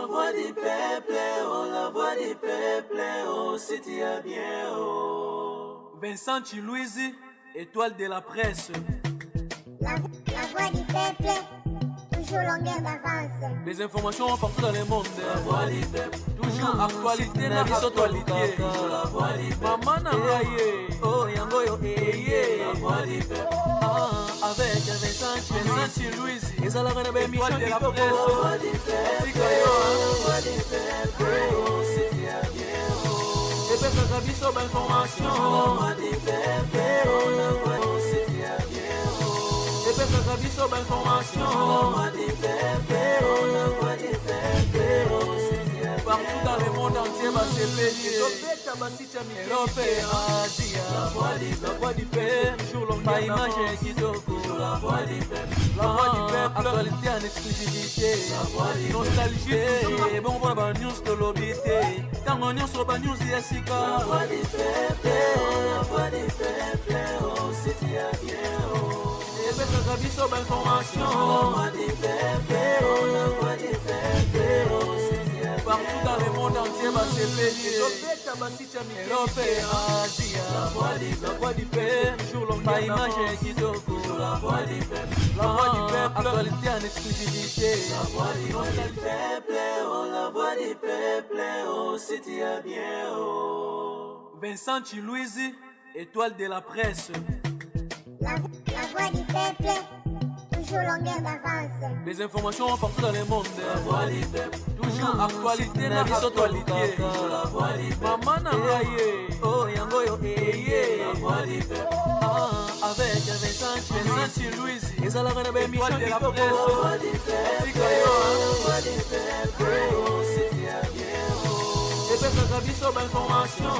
voix du peuple, oh, la voix du peuple, oh, si tu as bien, oh. Vincent Chilouizi, étoile de la presse. La voix du peuple, toujours longueur d'avance. Les informations partout dans le monde. La voix du peuple, toujours actualité, la actualité. La voix du peuple, maman Nangaye, oh yango yo eye. La voix du peuple, avec Vincent Chilouizi, et ça la reine de émission de la presse. La voix du peuple, oh, c'est bien, oh. Et puis ça a vu sur l'information. La voix du peuple, oh, la voix, oh, c'est bien, oh. Et puis ça a vu sur l'information. La voix du peuple, oh, la voix du peuple, oh, c'est bien, partout dans le monde entier, va se payer. Europe et Asie, la voix du peuple, toujours longue pas image kitoko. La voix du peuple, actualité en exclusivité. Nostalgie, bon pour la news de l'obité. Quand on news sur la news Yessica. La voix du peuple, la voix du peuple, oh, c'est bien, oh. Et bien ça vie sur l'information. La voix du peuple, oh, la voix du peuple, oh, c'est bien, partout dans le monde entier, va se payer. Europe et Asie, la voix du peuple, toujours longue pas image kitoko. La voix du peuple, actualité en exclusivité. La voix du peuple, oh, la voix du peuple, oh, si tu as bien, oh. Vincent Chilouizi, étoile de la presse. La voix du peuple, toujours longueur d'avance. Les informations partout dans le monde. La voix du peuple, toujours actualité, la actualité. La voix du peuple, maman Nangaye, oh yango yo eye. La voix du peuple, avec Vincent Chilouizi, et ça la reine de émission de la presse. La voix du peuple, oh, c'est bien, oh. Et puis ça a vu sur l'information.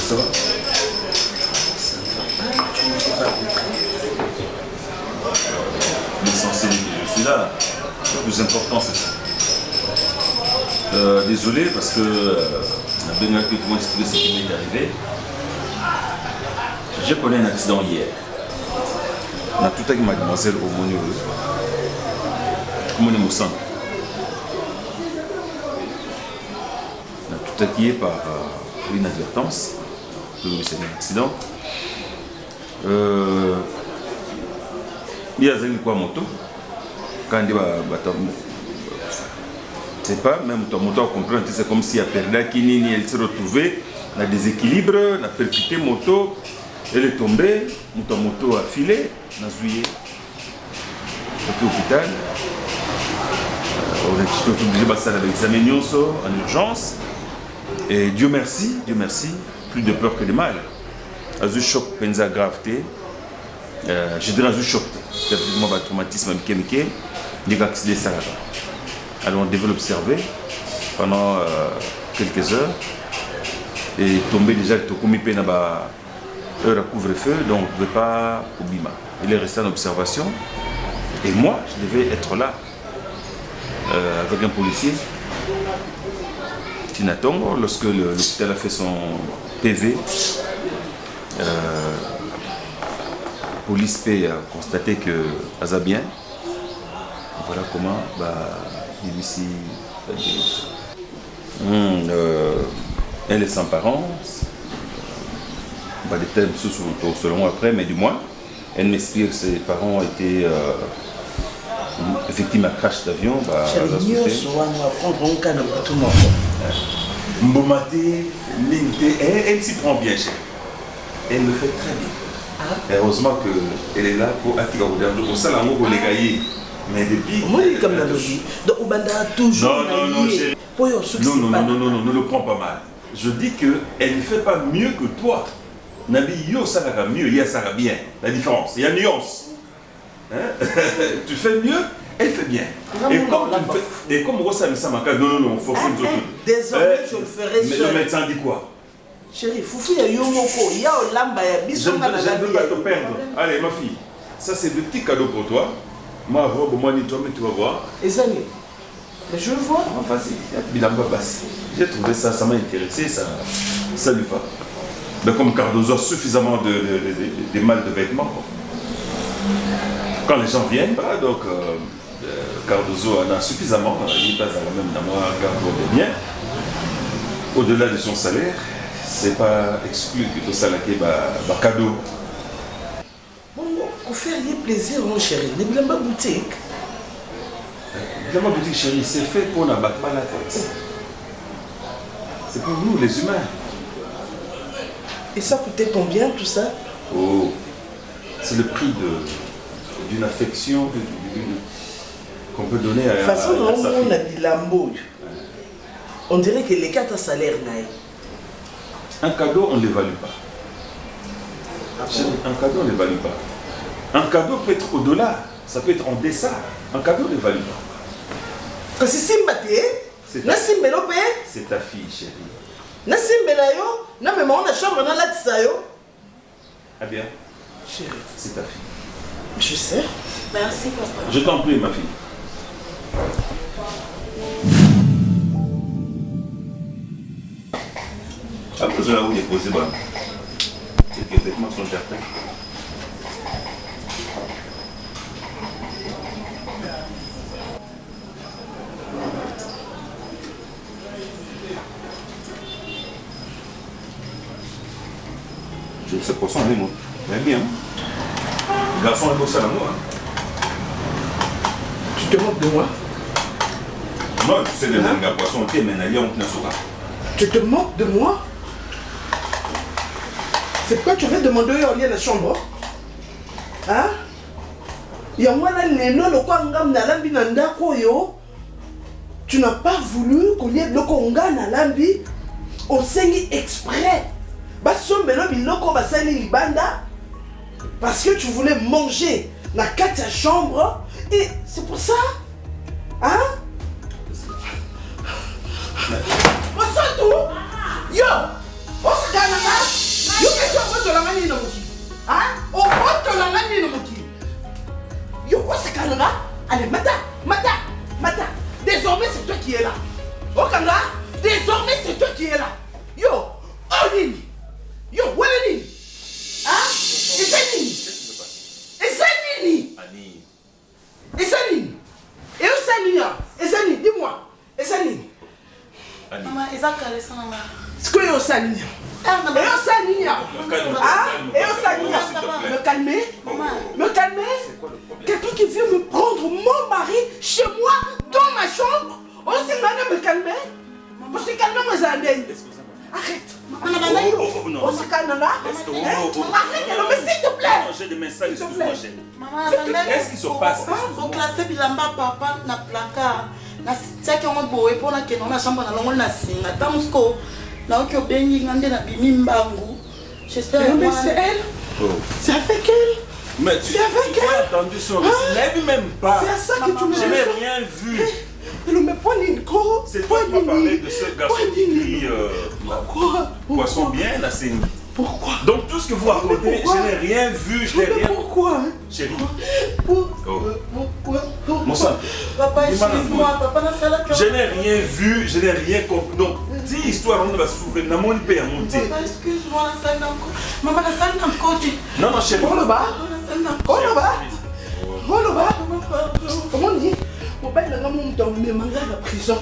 Ça va? L'essentiel, je suis là. Le plus important, c'est ça. Désolé parce que la dernière fois que comment expliquer ce qui m'est arrivé, j'ai connu un accident hier. On a tout avec mademoiselle Omoni, comme on est au centre. On a tout acquis par inadvertance. C'est un accident. Il y a quoi moto quand il va c'est pas même ton moto à comprendre, c'est comme si elle perdait Kinini, elle s'est retrouvée dans le déséquilibre, elle a percuté moto, elle est tombée, ton moto a filé, on a zouillé. Au hôpital, on a été obligé de passer à l'examen en urgence. Et Dieu merci, plus de peur que de mal. Azu choc, penza gravité. Je dirais azu choc. C'est un traumatisme mécanique. Il y a un accident salade. Alors on devait l'observer pendant quelques heures. Et tomber déjà, il a commis peine à heure à couvre-feu, donc on ne pouvait pas oublier. Il est resté en observation. Et moi, je devais être là avec un policier. Tinatongo, lorsque l'hôpital a fait son PV, Police P a constaté que Aza bien. Voilà comment il ici. Elle est sans parents. Des thèmes selon après, mais du moins, elle m'explique que ses parents étaient victimes à crash d'avion. Elle s'y prend bien, chérie. Elle le fait très bien. Heureusement qu'elle est là pour attirer pour ça, l'amour pour les gailler. Mais depuis. Moi, il est comme la logique. Donc, on va toujours. Non, chérie. Non, ne le prends pas mal. Je dis qu'elle ne fait pas mieux que toi. Nabi, yo, ça va mieux, ya, ça va bien. La différence, il y a une nuance. Hein? Tu fais mieux, elle fait bien. Et comme Rosa Missamaka, non, faut faire désormais, je le ferai seul. Mais le médecin dit quoi? Chérie, Foufou, il y a Yomoko, il y a Olamba, il y a Bisson. Je ne veux pas te perdre. Allez, ma fille, ça c'est de petits cadeaux pour toi. Ma robe, moi, ni toi, mais tu vas voir. Et ça, mais je le vois. Vas-y, j'ai trouvé ça, ça m'a intéressé, ça lui va. Mais comme Cardozo a suffisamment de mal de vêtements, quand les gens viennent, donc Cardozo en a suffisamment, il passe à la même d'amour, Cardozo est bien. Au-delà de son salaire, c'est pas exclu que tout ça là qui est cadeau. Bon, pour faire des plaisirs, mon chéri, ne blâme pas boutique. Ne blâme pas boutique, chéri, c'est fait pour n'abattre pas la tête. C'est pour nous, les humains. Et ça coûtait combien tout ça? Oh, c'est le prix d'une affection qu'on peut donner à de toute façon, on a dit lambeau. On dirait que les 4 salaires naïfs. Un cadeau, on ne l'évalue pas. Un cadeau, on ne l'évalue pas. Un cadeau peut être au-delà, ça peut être en dessin. Un cadeau, on ne l'évalue pas. Quand c'est Simbate, c'est ta fille, chérie. Non, mais moi, on a chambre dans la tsayo. Ah bien. Chérie. C'est ta fille. Je sais. Merci, papa. Je t'en prie, ma fille. Après cela, vous déposez, quelques vêtements sont déjà prêts. Je sais pas ça, moi. Mais bien. Le garçon est beau ça, moi. Tu te moques de moi? Moi, tu sais, le gars poisson, tu es maintenant, on te pas. Tu te moques de moi? C'est pourquoi tu veux demander à la chambre? Hein? Tu n'as pas voulu qu'on y ait le Conga na lambi. On s'est exprès. Parce que tu voulais manger dans la chambre. Et c'est pour ça. Hein? Yo! On se gagne là? Yo, qu'est-ce que tu as la manie dans mon qui? Hein? On vote la manie dans mon qui? Yo, on se gagne là? Allez, Mata! Désormais, c'est toi qui es là. Okanga, désormais, c'est toi qui es là. Yo, Onini! Yo, Waleni! Hein? Et c'est Nini? Dis-moi. Et c'est Nini? Maman, ils ont calé ça, maman. Ce que yo Sani. Me calmer. Quelqu'un qui vient me prendre mon mari chez moi, dans ma chambre. On s'est me calmer. On s'est calmé, mes amis. Arrête. On se calme là. Arrête, mais s'il te plaît. J'ai des messages sur moi, chérie. Maman, qu'est-ce qui se passe? Faut classer Bilamba papa na placard. Na tiaki on boye pour na keno na chambre na longo na singa. Tamusko. Na oki obengi ngande na bimi mbangu. J'espère mais c'est elle. C'est avec elle. Mais tu as entendu son récit, même pas. C'est à ça que tu me dis. Je n'ai rien vu. Mais pas Nico. C'est toi qui m'as parlé de ce garçon qui crie poisson bien, la scène. Pourquoi? Donc tout ce que vous racontez, je n'ai rien vu, je n'ai rien. Pourquoi? Chérie. Pourquoi? Mon sang. Papa, excuse-moi, papa n'a fait la. Je n'ai rien vu, je n'ai rien compris. Donc ti histoire on va souffrir na mon père monter. Excuse-moi, maman la salle n'a côté. Non chérie. Oh là-bas. Comment on dit? Mon père n'a mon tombe, mais manga à la prison.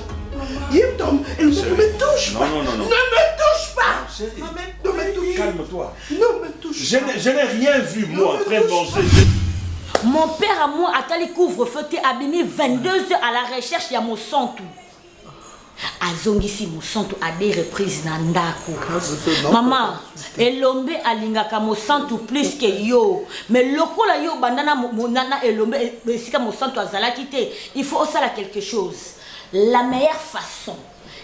Il tombe, il ne me touche pas. Non. Ne me touche pas. Chérie. Ne me touche pas. Calme-toi. Ne me touche pas. Je n'ai rien vu moi en train de manger. Mon père à moi, à les couvre-feu, t'es abîmé 22 heures à la recherche, il y a mon sang tout. Azongisi mon sang tout à des reprises nandako. Maman, elombe alingaka mon sang tout plus que yo. Mais lokola yo bandana mon nana elombe sika mon sang tout azala quitté. Il faut aussi là quelque chose. La meilleure façon,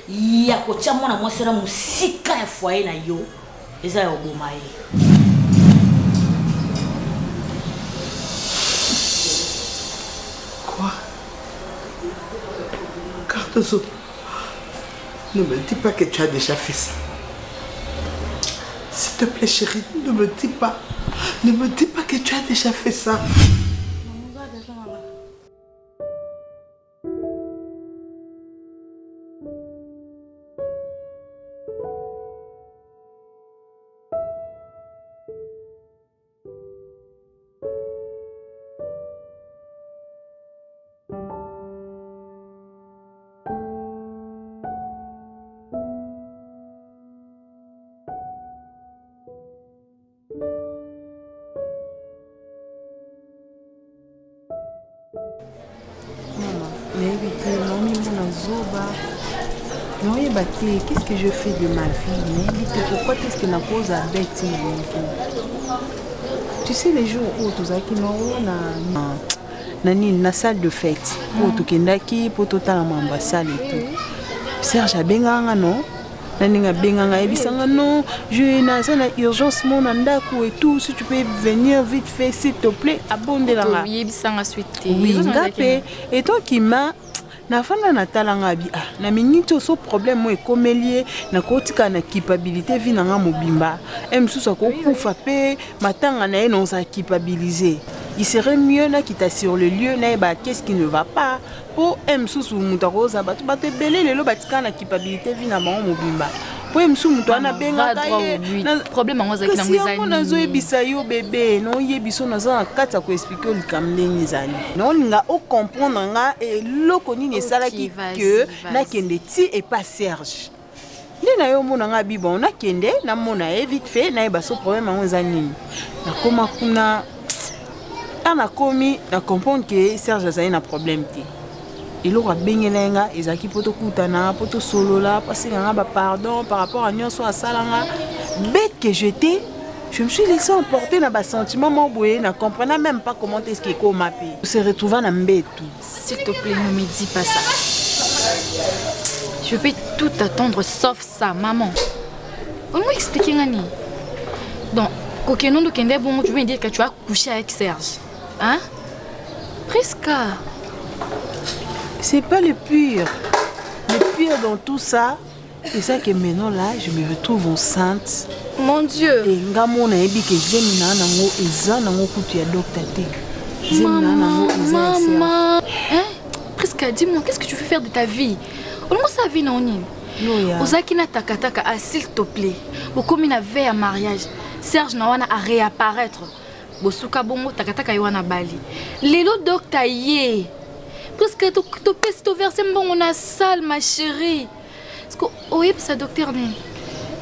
il y a que tia mona moi sera mon sika un foyer na yo. Eza yo bomaye. Cardozo, ne me dis pas que tu as déjà fait ça. S'il te plaît, chérie, ne me dis pas. Ne me dis pas que tu as déjà fait ça. Qu'est-ce que je fais de ma vie? Pourquoi est-ce que la cause a bête? Tu sais, les jours où tu as na salle de fête, où tu as pour tout l'ambassade et tout. Serge a benganga non? Non, je suis dans urgence mon et tout. Si tu peux venir vite fait, s'il te plaît, abonne la main. Oui, et toi qui m'a na fana na talanga bi na minito so problème mo ekomelie na kotika na culpabilité vi na nga mobimba emsusa ko kufa pe matanga na non sa culpabiliser. Il serait mieux na kita sur le lieu na ba qu'est-ce qui ne va pas pour emsusu mutaroza batu batebele lelo batika na culpabilité vi na ba mobimba. Po emsu mutu ana benga kaye na problème ngo za kina ngwezani. Kasi zo ebisa yo bébé non yebiso na za kata ko expliquer le kamlengi zani. Non nga o comprendre nga et loko nini sala ki que na kende ti et pas Serge. Ni na yo mona nga bibo na kende na mona vite fait na ebaso problème ngo zani. Na koma kuna ana komi na comprendre que Serge a un problème ti. Il aura bien lenga ezaki poto kutana poto solola parce que nga ba pardon par rapport à nyonso asalanga bête que j'étais. Je me suis laissé emporter dans mes sentiments, mon boy, ne comprenant même pas comment est-ce qu'il est ma paix. Je se retrouve dans mbé tout. S'il te plaît, ne me dis pas ça. Je peux tout attendre sauf ça, maman. On m'a expliqué Nani. Donc, quand on a bon, tu veux dire que tu as couché avec Serge, hein? Presque. C'est pas le pire. Le pire dans tout ça, c'est ça que maintenant là, je me retrouve enceinte. Mon Dieu. Et ngamona ebi que j'aime nango eza nango kutu ya docteur te. Maman. Hein? Presque dis-moi, qu'est-ce que tu veux faire de ta vie? On m'a sa vie non ni. Ozaki na takataka, s'il te plaît. Beaucoup mina veille à mariage. Serge na wana a réapparaître. Bosuka bongo takataka yoana bali. Lelo docteur yé. Presque to pèse to verser bon on a salle ma chérie. Est-ce que oui ça docteur né?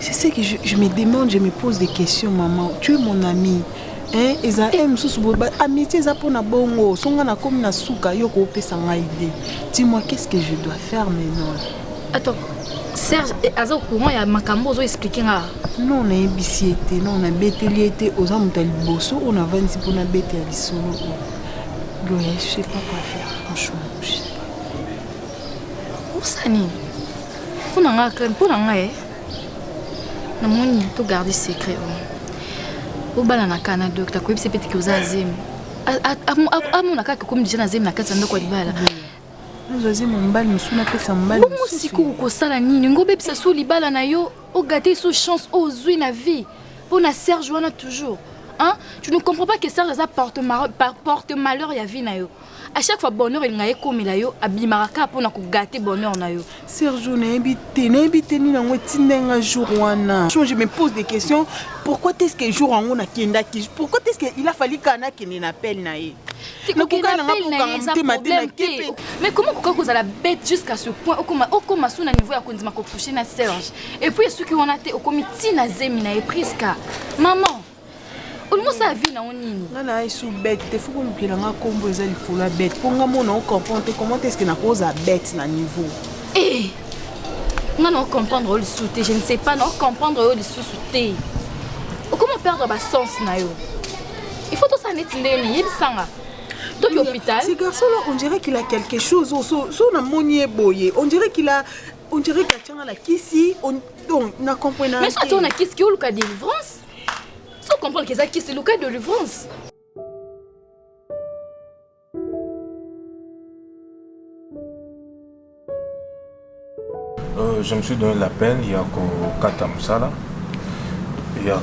C'est ce que je me demande, je me pose des questions, maman. Tu es mon amie. Hein? Amitié, ça pour na bongo. Songa comme na souka, yoko pesa nga idée. Dis-moi, qu'est-ce que je dois faire maintenant? Attends, Serge, aza au courant, il y a makambo zo expliquer nga. Non, on a ébiciété, non, on a bétéliété, aux hommes de bosso, on a 26 pour na bété à l'issolo. Je sais pas quoi faire, franchement, je sais pas. Où ça ni? Pour nga, na moni to garder secret o bala na kana docteur ko yebise peti ko za zemi amona kaka comme déjà na zemi na kati ndako libala nous zemi mbali musuna pesa mbali mo siku ko sala nini ngobe bisa so libala na yo o gâter sous chance o zui na vie pour na Serge wana toujours Hein? Tu ne comprends pas que Serge porte malheur à vie. À chaque fois, bonheur, il y a comme il y a abimaraka pour gâter bonheur. Serge, je me pose des questions. Pourquoi est-ce que jour en on a pourquoi est-ce qu'il a fallu qu'on a qu'il n'appelle naïe? Mais comment vous avez la bête jusqu'à ce point au comme à niveau à conduire coucher na Serge et puis ceux qui ont été au comité na zemi na epriska maman on m'a sa vie na onini na sous bête il faut que nous nga kombo ezali pour la bête pour nga mona on comprendre comment est-ce que na cause à bête na niveau eh non comprendre le sauter je ne sais pas non comprendre le sous-sauter comment perdre ba sens na yo il faut tout ça net ndeni yebisanga. Ce garçon-là, on dirait qu'il a quelque chose. On dirait qu'il a la kissi. Donc, on a compris. Mais soit on a kissi qui est le cas de délivrance. Sans comprendre que ça c'est le cas de délivrance. Je me suis donné la peine. Il y a Katamsala. Il y a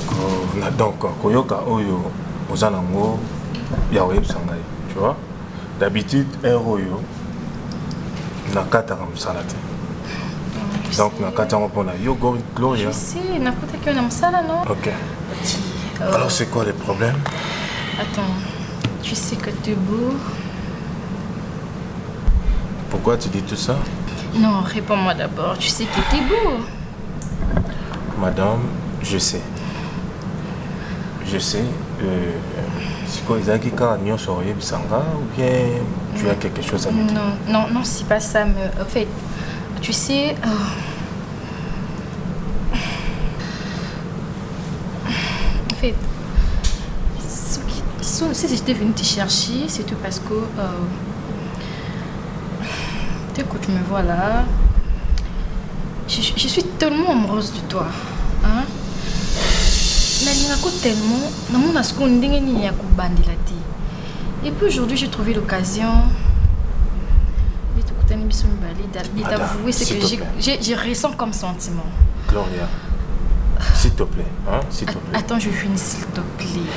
donc Koyoka Oyo Ozanango. Il y a Websangai. Tu vois, d'habitude, un royo n'a qu'à salade. Donc, n'a qu'à pour la yoga, Gloria. Je sais, n'a pas qu'à une salade, non? Ok. Alors, c'est quoi les problèmes? Attends, tu sais que tu es beau. Pourquoi tu dis tout ça? Non, réponds-moi d'abord. Tu sais que tu es beau. Madame, je sais. Je sais. C'est quoi, Isaki, quand on est sur Bisanga ou bien tu as quelque chose à me dire? Non, c'est pas ça. Mais, en fait, tu sais... En fait, si j'étais venue te chercher, c'est tout parce que... Écoute, tu me vois là. Je suis tellement amoureuse de toi. Hein? Tellement, et puis aujourd'hui j'ai trouvé l'occasion d'avouer ce que je ressens comme sentiment. Gloria, s'il te plaît, hein, s'il te plaît. Attends, je finis s'il te plaît.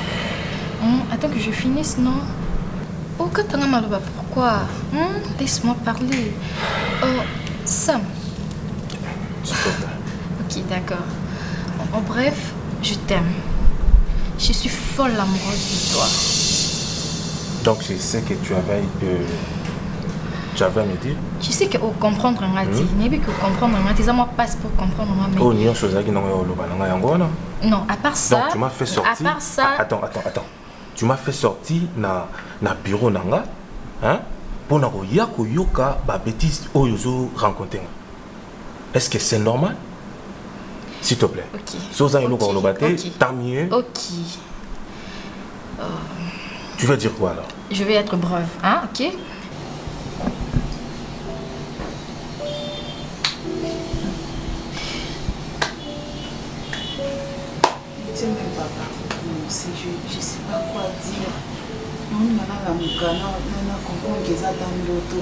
Attends que je finisse, non? Oh, quand t'en as mal, pourquoi? Laisse-moi parler. Oh, Sam. S'il te plaît. Ok, d'accord. En bref, je t'aime. Je suis folle amoureuse de toi. Donc je sais que tu avais à me dire. Tu sais que comprendre un gâti, n'est que comprendre un gâti, ça moi passe pour comprendre un oh, n'y a chose qui non, à part ça. Donc tu m'as fait sortir. À part ça. Attends. Tu m'as fait sortir na bureau nanga, hein? Pour na yoka ba bêtise oyozo rencontrer. Est-ce que c'est normal? S'il te plaît. Ok. Tant mieux. Ok. Tu veux dire quoi alors? Je vais être brève, hein, ok? Tiens, papa, je sais pas quoi dire. On a la mukana, on a compris que ça dans l'auto.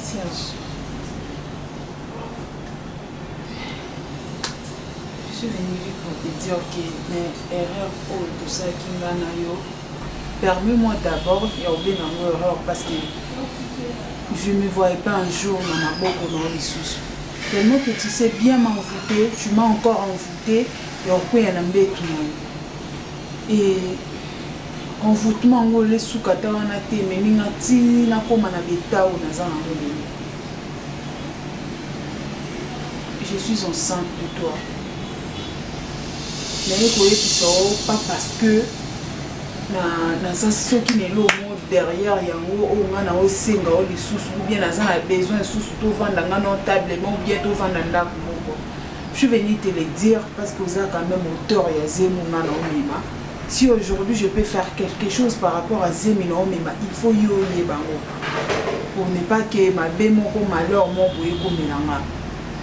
Serge. Je suis venue pour te dire que mes erreurs, tout ça qui m'a naïo, permets-moi d'abord de faire une erreur parce que je ne me voyais pas un jour dans ma boque dans les sous. Tellement que tu sais bien m'envoûter, tu m'as encore envoûté et au point il y a un bec. Et envoûtement, on les sous-kata on a été, mais il y a un comme un habitat ou dans un je suis enceinte de toi. Mais il pas parce que dans ce qui n'est pas derrière, il y a un singa ou des sous ou bien dans un besoin de sous tout vendre dans table ou bien tout vendre dans je suis venue te le dire parce que vous avez quand même auteur et Zemuna Naomima. Si aujourd'hui je peux faire quelque chose par rapport à Zemuna Naomima, il faut y aller pour ne pas que ma bémon comme malheur mon boye comme l'anga.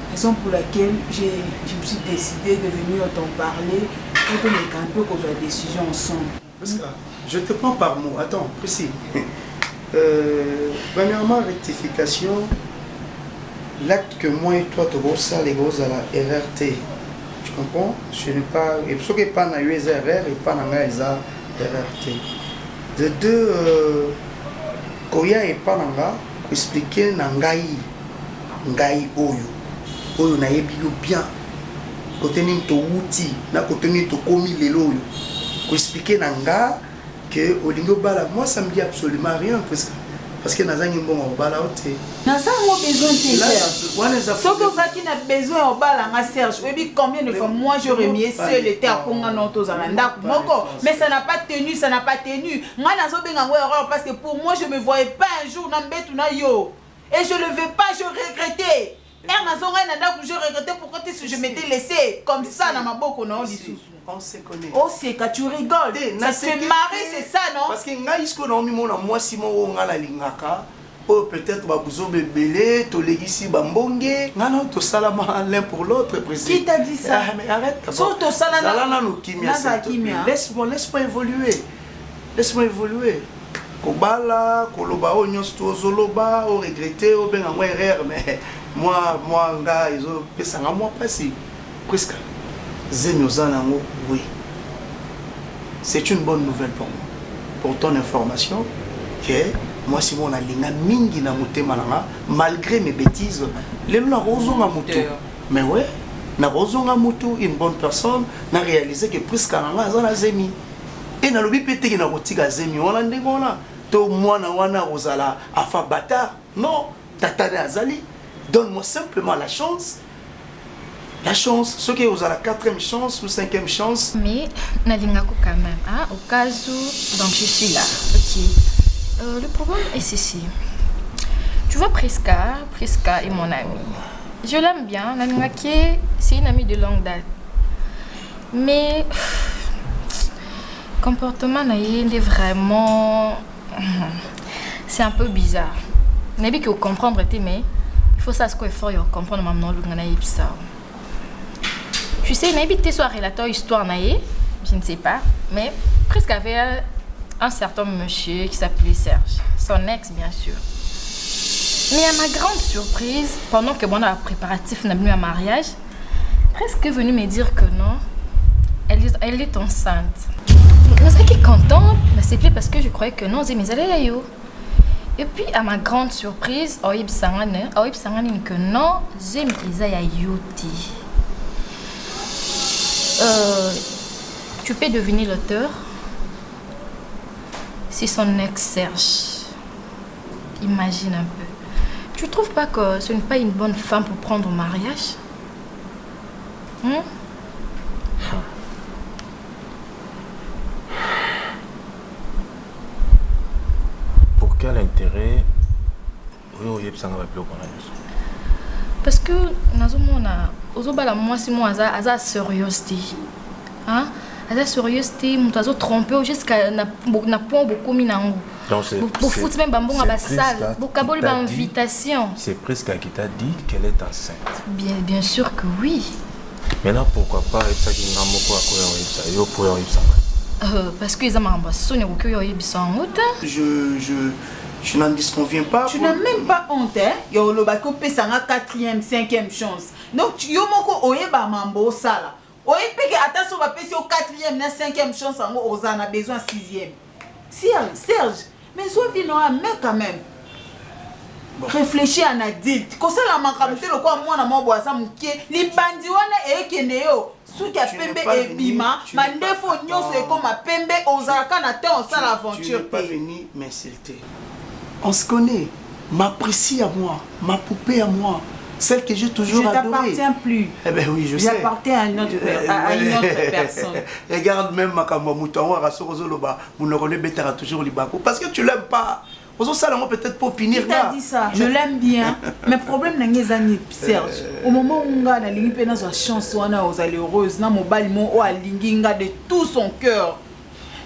Raison pour laquelle je me suis décidée de venir t'en parler pour que nous campions qu'on ait la décision ensemble. Parce que je te prends par mot. Attends, précis. Premièrement, rectification. l'acte que moi et toi, tu vois ça, les gros à la RRT. Tu comprends? Ce n'est pas. Et ce qui n'est pas dans les RR et pas dans les RRT. De deux, Koya et pas dans la, expliquer Nangai Oyo. Oyo na yebiyo bien. Côté ni to outil, na côté ni to komi lelo oyo. Expliquer Nanga que Olingo Bala, moi ça me dit absolument rien parce que Nazangi bon au Bala ote. Nazango besoin de Serge. Sauf que qui n'a besoin au Bala nga Serge. Oui, combien de fois moi j'aurais mis seul était à Konga Noto Zalanda Moko, mais ça n'a pas tenu, ça n'a pas tenu. Moi nazo benga erreur parce que pour moi je me voyais pas un jour na mbetu na yo et je le veux pas, je regrettais. Je regrettais pourquoi je m'étais laissé comme ça dans ma bouche. On se connaît. Oh, c'est quand tu rigoles. Ça se fait marrer, c'est ça, non? Parce que moi, si moi, peut-être que vous bébé, tu légis bambongé, non, tu salama l'un pour l'autre. Qui t'a dit ça? Mais arrête. Surtout salama. Laisse-moi évoluer. Laisse-moi évoluer. Kobala, Koloba, Onyosto, Zoloba, au regretter, au ben en erreur, mais moi, gars, ils ont fait ça en moi passé. Presque. Zemiozanango, oui. C'est une bonne nouvelle pour moi. Pour ton information, que moi, si mon alinga mingi na mute malanga, malgré mes bêtises, les gens n'ont mutu. Mais ouais, na rozonga mutu, une bonne personne, n'a réalisé que presque nanga zana zemi. Et na lobi pété qui na rotiga zemi, on a ndengona. To moi na wana rozala afa bata. Non, tatane azali. Donne-moi simplement la chance. La chance, ce qui est aux la 4e chance ou 5e chance. Mais Nalingako quand même, hein, au cas où, donc je suis là. Ok. Le problème est ceci. Tu vois Priska est mon amie. Je l'aime bien. Nalingaki, c'est une amie de longue date. Mais comportement est vraiment, c'est un peu bizarre. Nabi que comprendre mais il faut ça ce qu'il faut comprendre maintenant le nganaïb ça. Tu sais, maybe tu sois relateur histoire naïe, je ne sais pas, mais presque avait un certain monsieur qui s'appelait Serge, son ex bien sûr. Mais à ma grande surprise, pendant que mon préparatif n'a venu à mariage, presque venu me dire que non, elle est enceinte. Je suis contente, mais c'est plus parce que je croyais que non, j'ai mis à yo. Et puis à ma grande surprise, Oib Sangane que non, j'ai mis à Yoti. Tu peux deviner l'auteur? C'est son ex Serge. Imagine un peu. Tu trouves pas que ce n'est pas une bonne femme pour prendre au mariage? Pour quel intérêt parce que moi si moi aza sérieuxité hein aza sérieuxté mon azo trompé jusqu'à na point beaucoup minango pour foutre même bambon à la salle pour kabol ba invitation. C'est Priska qui t'a dit qu'elle est enceinte. Bien sûr que oui. Maintenant pourquoi pas ça qui ngamoko akoya ça yo pour yo parce que ils ont sonné au cœur je n'en disconviens pas. Tu n'as même pas honte, hein? Yo le bako pesanga 4e, 5e chance. Donc yo moko oyeba mambo sala. Oye peke attention va pesi au 4e, na 5e chance en ozana besoin 6e. Serge, mais sois vino à mais quand même. Réfléchis à un adulte. Comme ça la makamite le quoi moi na mo boisa mukie, li bandi wana ekende yo. Souki a pembe et bima, ma défaut nyonso e comme a pembe ozalaka na te on sala l'aventure. Tu n'es pas venu m'insulter. On se connaît, m'apprécie à moi, ma poupée à moi, celle que j'ai toujours adorée. Je t'appartiens plus. Eh bien oui, je sais. J'appartiens à une autre personne. Regarde même ma kamamouta, toujours libako. Parce que tu l'aimes pas. Peut-être pour finir. Qui t'a dit ça? Je l'aime bien. Mais problème n'est pas Serge. Au moment où on a la chance, on a heureuse, na mobile mo a linginga de tout son cœur.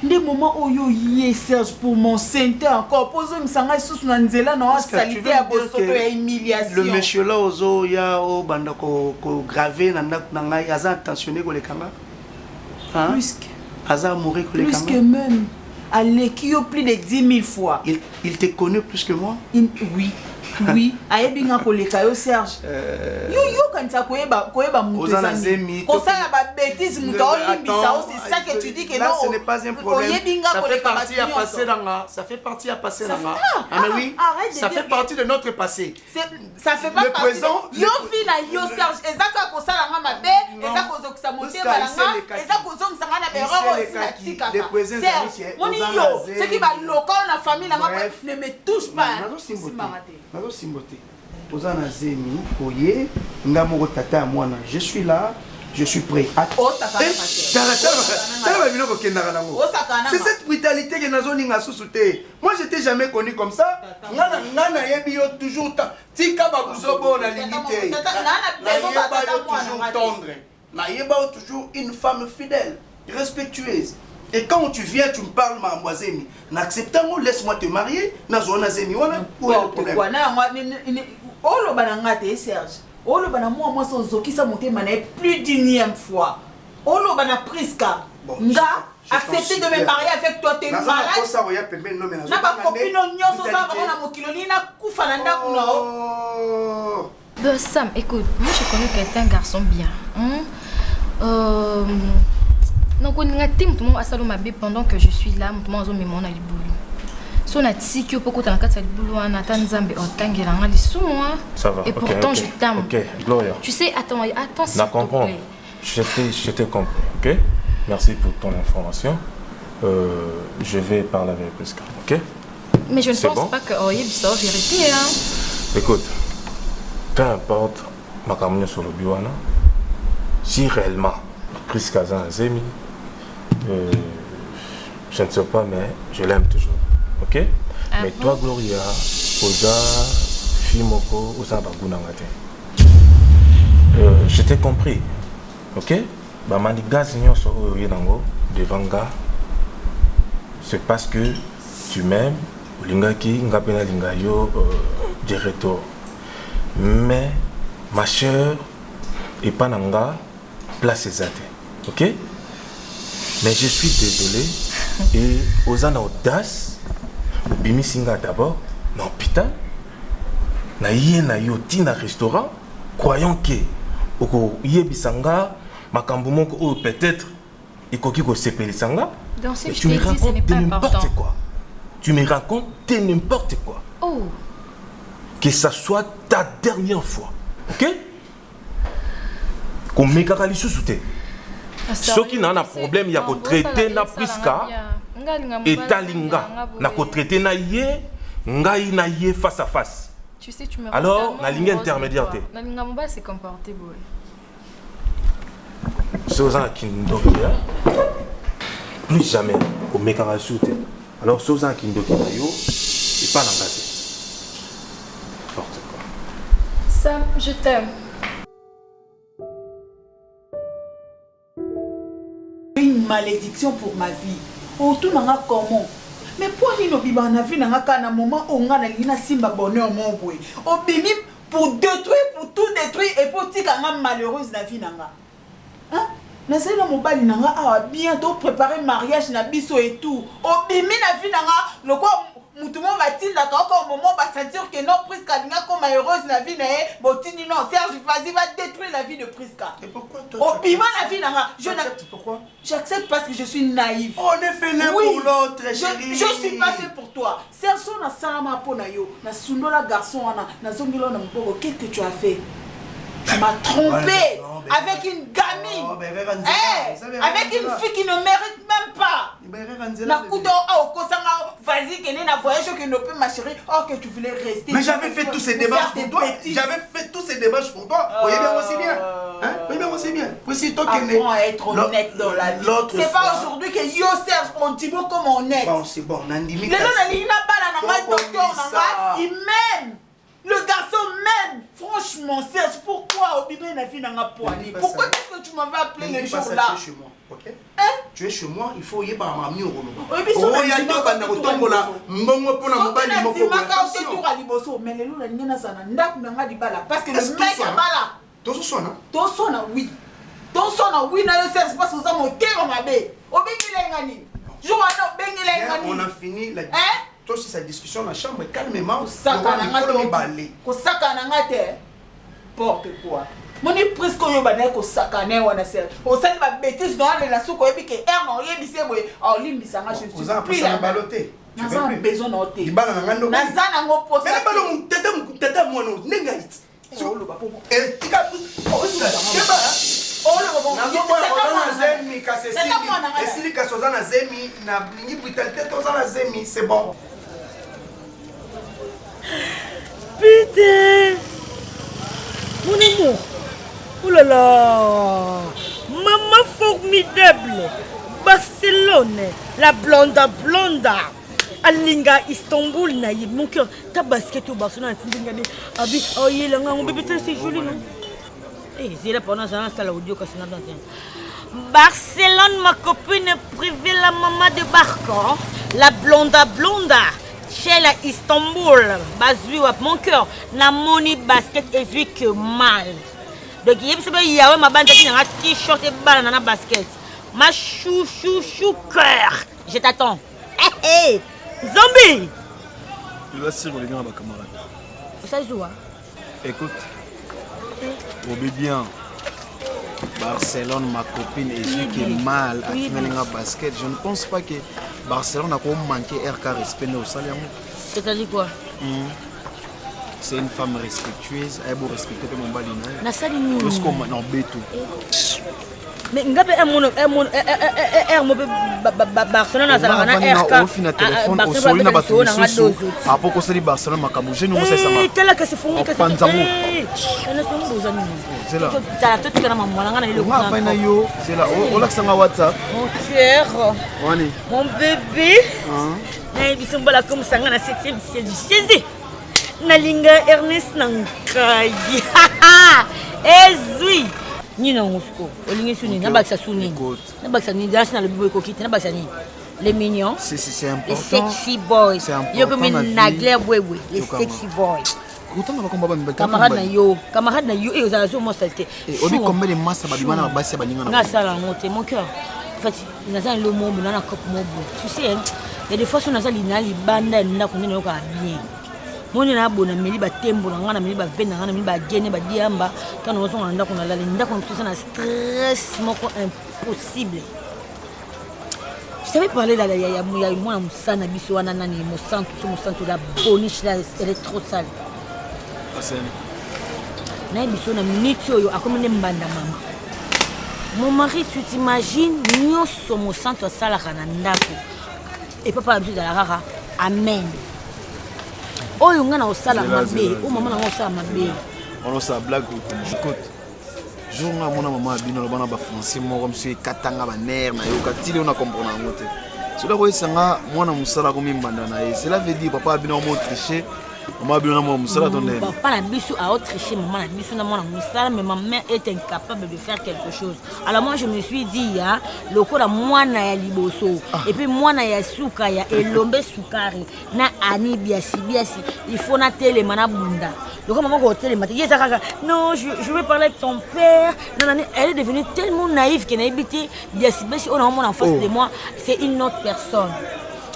Des moments où yo yé Serge pour mon sainté encore pose me sanga sous nanzela na salité à bosoto et humiliation. Le monsieur là ozo ya o banda ko gravé na ngai aza intentionné ko le kanga. Hein? Plus que aza amoureux ko le kanga. Plus que même à l'équipe plus de 10 000 fois. Il te connaît plus que moi? Oui. oui ayebinga koleka yo Serge yo kanisa koyeba mutu ezami kosala ba bêtise mutu olimbisa c'est ça que tu dis que non ce n'est pas un problème ça fait partie à passer dans la ça fait partie à passer dans la mais oui ça fait partie de notre passé ça fait pas partie yo vina yo Serge ezaka kosala nga mabe ezaka kozokisa mote balanga ezaka kozongisa nga na beroro aussi na Serge moni yo ce qui va loka na famille na ne me touche pas Nazo simbote. Ozana zemi, oye, ngamoko tata mwana. Je suis là, je suis prêt. C'est cette brutalité que nazo ninga sousouté. Moi j'étais jamais connu comme ça. Nana yebi yo toujours tika bakuzobo na limité. Na yeba yo toujours tendre. Na yeba yo toujours une femme fidèle, respectueuse. Et quand tu viens, tu me parles, ma moisemi. N'acceptons, laisse-moi te marier. Nazona zemi, voilà. Où est le problème? Oh, le banangate, Serge. Oh, le banamo, moi, son zoki, ça monte plus d'1e fois. Oh, le banapriska. Nga, accepter de me marier avec toi, t'es malade. N'a pas copine, on s'en va, on a mon kiloni, n'a koufananda, non. Sam, écoute, moi, je connais que t'es un garçon bien. Donc on a tout le monde à salon mabé pendant que je suis là, tout le monde a mis mon ali boulot. So on a dit que beaucoup dans la carte ali boulot, on a tant zambe en tangela ngali sous moi. Ça va. Et pourtant je t'aime. OK, Gloria. Tu sais, attends, s'il te plaît. Je t'ai compris, OK? Merci pour ton information. Je vais parler avec Priska, OK? Mais je ne pense pas que il y a une vérité hein. Écoute, peu importe ma caméra sur le biwana. Si réellement Priska Zemi je ne sais pas, mais je l'aime toujours. Ok? Mais toi, Gloria, Oza, Fimoko, Oza Bagunangate. Je t'ai compris. Ok? Bamaniga Zinyo so Yenango, Devanga. C'est parce que tu m'aimes, Lingaki, Ngapena Lingayo, Direto. Mais ma chère, et Pananga, place Zate. Ok? Mais je suis désolé. Et Ozana audace, Bimi Singa d'abord, dans l'hôpital, na yo tina restaurant, croyant que Oko Yebisanga, Makamboumon, peut-être, et Kokiko Sepelisanga. Donc si je t'ai dit, ce n'est pas important. Quoi. Tu me racontes n'importe quoi. Oh. Que ça soit ta dernière fois. Ok? Comme Mekakali sous-souté. Ce qui n'a pas de problème, il y a que traiter na Priska et Talinga. Na ko traiter na yé, ngai na yé face à face. Tu sais, tu me alors, na ligne intermédiaire. Na linga mba c'est comporté boy. Ce gens qui nous plus jamais au Mekara souté. Alors ce gens qui nous yo et pas l'engagé. N'importe quoi. Sam, je t'aime. Une malédiction pour ma vie. Oh, tout n'a comment? Mais pour nous, on a vu un moment où on a une simba bonheur mon boy. On bimi pour détruire, pour tout détruire et pour dire qu'on a malheureuse la vie nanga. Hein? Mais c'est le mobile nanga a bientôt préparé mariage na biso et tout. On bimi la vie nanga le quoi tout le monde va dire d'accord au moment va sentir que non Priska dinga comme malheureuse la vie n'est botini non Serge vas-y va détruire la vie de Priska. Et pourquoi toi au piment la vie nanga je n'accepte pourquoi? J'accepte parce que je suis naïve. On est fait l'un pour l'autre chérie. Je suis pas fait pour toi. Serge na salama pona yo na sundola garçon na zongilo na mboko qu'est-ce que tu as fait? Tu m'as trompé avec une gamine. Avec une fille qui ne mérite même pas. Vas-y, qu'elle est na voyage que ne peut ma chérie. Oh, que tu voulais rester. Mais j'avais fait tous ces démarches pour toi. J'avais fait tous ces démarches pour toi. Voyez bien aussi bien. Voyez bien aussi bien. Voici toi qui est. Apprends à être honnête dans la vie. C'est pas aujourd'hui que yo Serge, on dit bon comme honnête. Bon, c'est bon. Il m'aime. Le garçon m'aime. Franchement, Serge, pourquoi pourquoi est-ce que tu m'avais appelé les jours là? Tu es chez moi, ok? Tu es chez moi, il faut y avoir un ami au Roloba. Mais les loups, parce que le mec a bala. Ton son, oui. Ton son, oui, c'est parce que vous avez mon cœur, ma bête. On a fini la. Toi, c'est sa discussion dans la chambre, calmement. Porte quoi? Mon est presque yo bané ko sakane wana ser. O sali ba bêtise dans la souko yebi ke er non yebi se boy. O limbi sanga je suis. Vous avez baloté. Tu as besoin d'oté. Il bala ngando. Na zana ngo posa. Mais balo tete mono nengait. So lo ba popo. Et tika o sila. Keba. O lo ba. Na ngo na zemi ka se sili. Et sili ka sozana zemi na blingi brutalité tozana zemi, c'est bon. Putain. Mon amour. Oh là là. Maman formidable. Barcelone. La blonda. Alinga Istanbul na mon cœur. Ta basket au Barcelone. Abi, oh il a un bébé c'est joli non. Eh, c'est là pendant ça la audio que c'est dans Barcelone, ma copine privée, la maman de Barco. La blonda. Chez la Istanbul, mon cœur, na moni basket et vu que mal. Donc il y a ma bande qui a un t-shirt et balle dans la basket. Ma chou cœur. Je t'attends. Hey, zombie. Il va tirer les gars à ma camarade. Ça joue. Écoute, au bien. Barcelone, ma copine, et celui qui est mal à finir basket. Je ne pense pas que Barcelone a manqué RK respect au salaire. C'est-à-dire quoi? C'est une femme respectueuse, elle doit respecter mon balina. Lorsqu'on m'a embêté tout. Mais ngabe Barcelone na zala na RK. Au final téléphone au sol na bato soso. Après que c'est Barcelone makamu, je ne sais ça. Tela que c'est fou que Panzamo. C'est là. T'as tout que na maman ngana ile ko. Na yo, c'est là. O la sanga WhatsApp. Mon cœur. Wani. Mon bébé. Na bisombola comme ça ngana 7e ciel du Jésus. Nalinga Ernest Nankai. Ezui. Ni na ngosko. Olingi suni na baksa suni. Na baksa ni dance na le boy kokite na baksa ni. Les mignons. C'est important. Les sexy boys. Yo comme na Claire Bwebwe, les sexy boys. Camarade na yo et aux azo mo salté. Et obi combien de masses ba bimana ba basi ba ninga na sala ngote mon cœur. En fait, na za le mo na cop mo. Tu sais, il y a des fois on a za linali banda na ko nene ko bien. Moni na bona meli ba tembo na ngana meli ba vena ngana meli ba gene ba diamba kana ozo nganda ko na la linda ko tout ça na stress moko impossible. Je t'avais parlé là il y a moi musana biso wana nani mo centre la boniche là elle est trop sale. Na biso na minute yo akomene mbanda mama. Mon mari, tu t'imagines nous sommes au centre sala kana ndako. Et papa habite dans la rara. Amen. Oh, on a au sala mabe. Oh, maman a au sala mabe. On a sa blague. Écoute. Jour où mon maman a bien le bon français, moi comme si katanga ba nerf na yo katili on a comprendre ngote. Cela ko sanga mwana musala ko mimbanda na ye. Cela veut dire papa a bien mo tricher. Maman a bien mo musala donner. Papa na biso a tricher, maman na biso na mwana musala mais ma mère est incapable de faire quelque chose. Alors moi je me suis dit ya lokola mwana ya liboso et puis mwana ya suka ya elombe sukari na ani biasi il faut na télé mana bunda. Donc maman ko télé mati yesa kaka non je veux parler avec ton père. Non, elle est devenue tellement naïve qu'elle a évité biasi on a mon en face de moi, c'est une autre personne.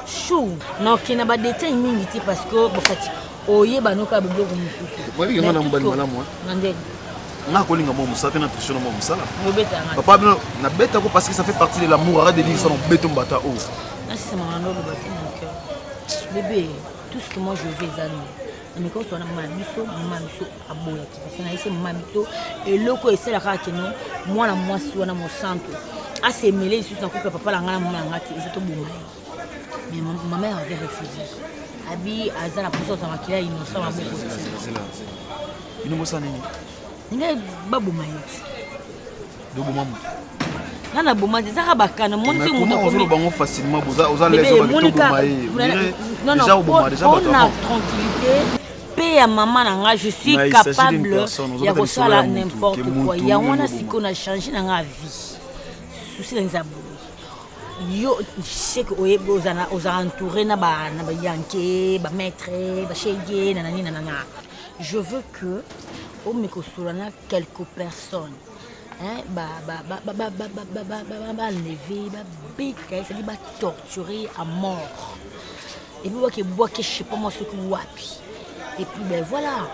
Chou. Non, qui n'a pas de détails mingi parce que bon fait oye banoka bebo ko mususu. Moi bi ngana mbali malamu. Nande. Na ko linga mo musala na tricher mo musala. Mobeta nga. Papa bino na beta ko parce que ça fait partie de l'amour, arrête de dire ça on beton bata o. Là c'est mon amour le bâti mon cœur. Bébé, tout ce que moi je veux zali. Mais quand on a mamiso aboya parce que na ese mamito et loko ese la ka keno moi na moi si wana mo santo. A se mêler sur son couple papa la ngana mama ngati c'est to boma. Mais ma mère avait refusé. Abi azana puso za makila innocent wa boko. Ino mosa nini? Ninga babu mayeti. Dobo mamu. Nana boma zaka bakana monti muto ko zo bango facilement oza les hommes to boma yi. Déjà au boma déjà bato. On a tranquillité. Paix à maman nanga je suis capable ya ko sala n'importe quoi. Ya wana siko na changer na vie. Souci dans zabo. Yo je sais que aux entourés na ba yanké ba maître ba chege nanani nanana. Je veux que au mekosolana quelques personnes hein enlever c'est-à-dire torturer à mort et puis que bois que je sais pas moi ce que wapi et puis ben voilà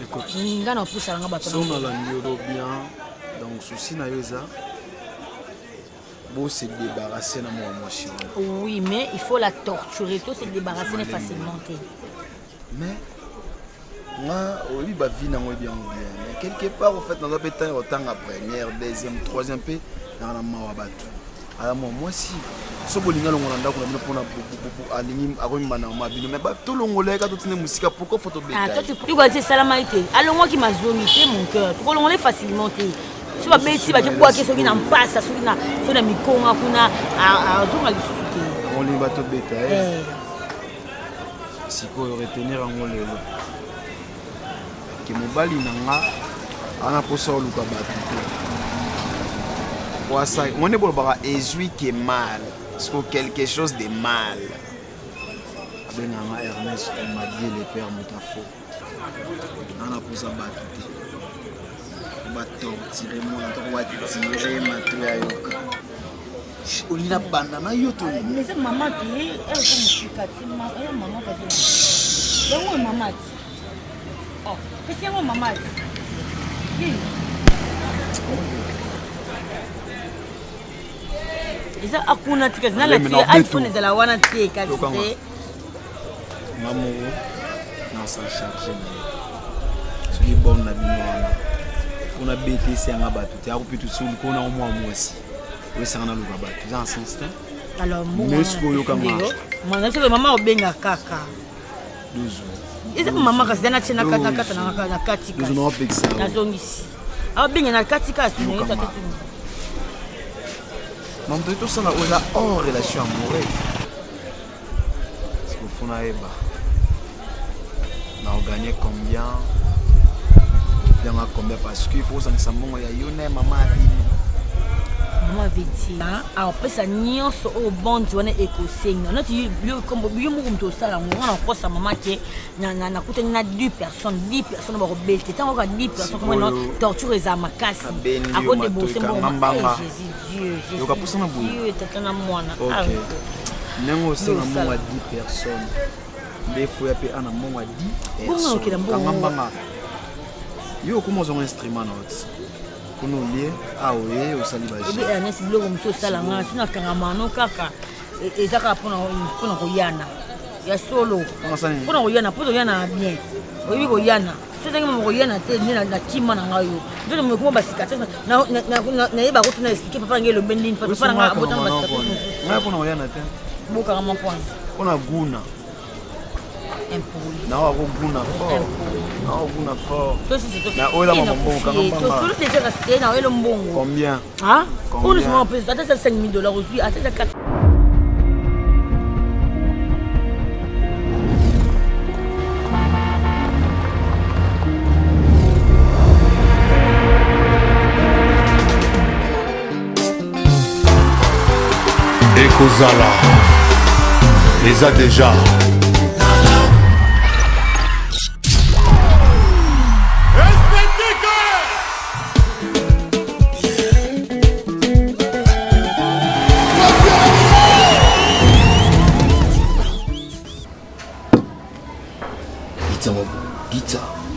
écoute nga na plus alanga bato so na la ndiro bien donc souci na yoza beau se débarrasser na moi chien. Oui, mais il faut la torturer, tout se débarrasser facilement. Mais moi, oui, bah vie n'a pas bien bien. Mais quelque part, en fait, dans un pétard, autant la première, deuxième, troisième paix, dans la main à battre. Alors moi aussi, ce que l'on a pour aligner à une manière mais tout le monde a toute une musique pourquoi faut te battre. Ah, toi tu vas dire salamité. Alors moi qui m'a zonité mon cœur, tu l'on est facilement. Si tu bêtis, tu bois que celui n'en passe, celui n'a mi konga kuna a zonga lisusuki. On les va te bêter. Si quoi retenir en lelo. Que mobali nanga ana posa luka batu. Wa ça, on est pour bara ezui qui est mal. C'est quelque chose de mal. Benanga Ernest m'a dit le père Moutafo. Ana posa batu. Va torturer mon on va tirer ma yoka. On a bandana yoto. Mais c'est maman qui est maman qui est maman. Oh, qu'est-ce que maman? Isa akuna tikazina la tia iPhone za la wana tika kite. Maman non ça charger. C'est bon na binoana. On a bêté c'est un abattu. Tu as coupé tout seul qu'on a au moins moi aussi. Oui, c'est un alouga battu. Tu as un instinct. Alors moi. Mais ce qu'on y a comme moi, c'est que maman obenga kaka. 12 ans. Et c'est maman qui a dit na kati. Nous on a fait ça. Na zone ici. Ah benga na kati kasi. Maman tout ça là on a hors relation amoureuse. Ce qu'on fait na eba. On a gagné combien? Combien parce qu'il faut que ça monte ya yone maman maman avait dit alors après ça nyonso au bond on est écossais non tu comme bio mo to sala mo on a ça maman qui na kuta na 10 personnes ba ko bête tant ko 10 personnes comme non torture za makasi a ko de bosser bon Jésus yo ka poussa na bout Dieu tata na mwana nengo c'est na mo 10 personnes des fois pe ana mo 10 personnes yo comment on instrument notes kuno lié ah oui au salibaji et bien nesi blogo mto sala nga tina kanga mano kaka ezaka pona koyana ya solo pona koyana poto yana bien oyibi koyana c'est ça que mo koyana te ni na kima na ngayo ndio mo ko basika na yeba ko tuna expliquer papa ngelo bending papa nga abota na basika nga pona koyana te boka kama kwanza pona guna impoli na wa ko guna fort na wa guna fort na ola mambo kanga tout déjà resté na elo mbongo combien hein on nous en plus attends $5,000 aujourd'hui attends 4 Ekozala les a déjà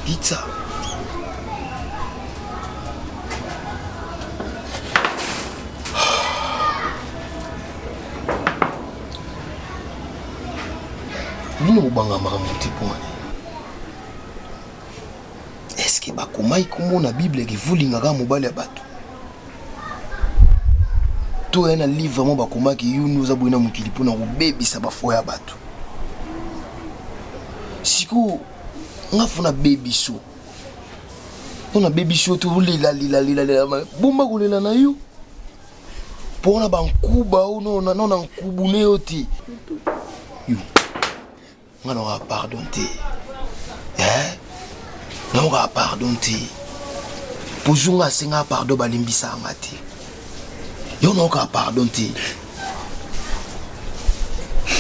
Pizza. Bino banga makambo te pona. Est-ce que bakomai komona Bible ki vulingaka mobali ya bato? To ena livre mo bakomaki yunu za boina mukili pona ko bebisa bafoya bato. Siko ngafuna baby show. On a baby show to lila bomba kulela na yo. Pona bankuba uno na nkubune yoti. Yo. Ngana wa pardon te. Non wa pardon te. Pojunga senga pardon balimbisa ngati. Yo non ka pardon te.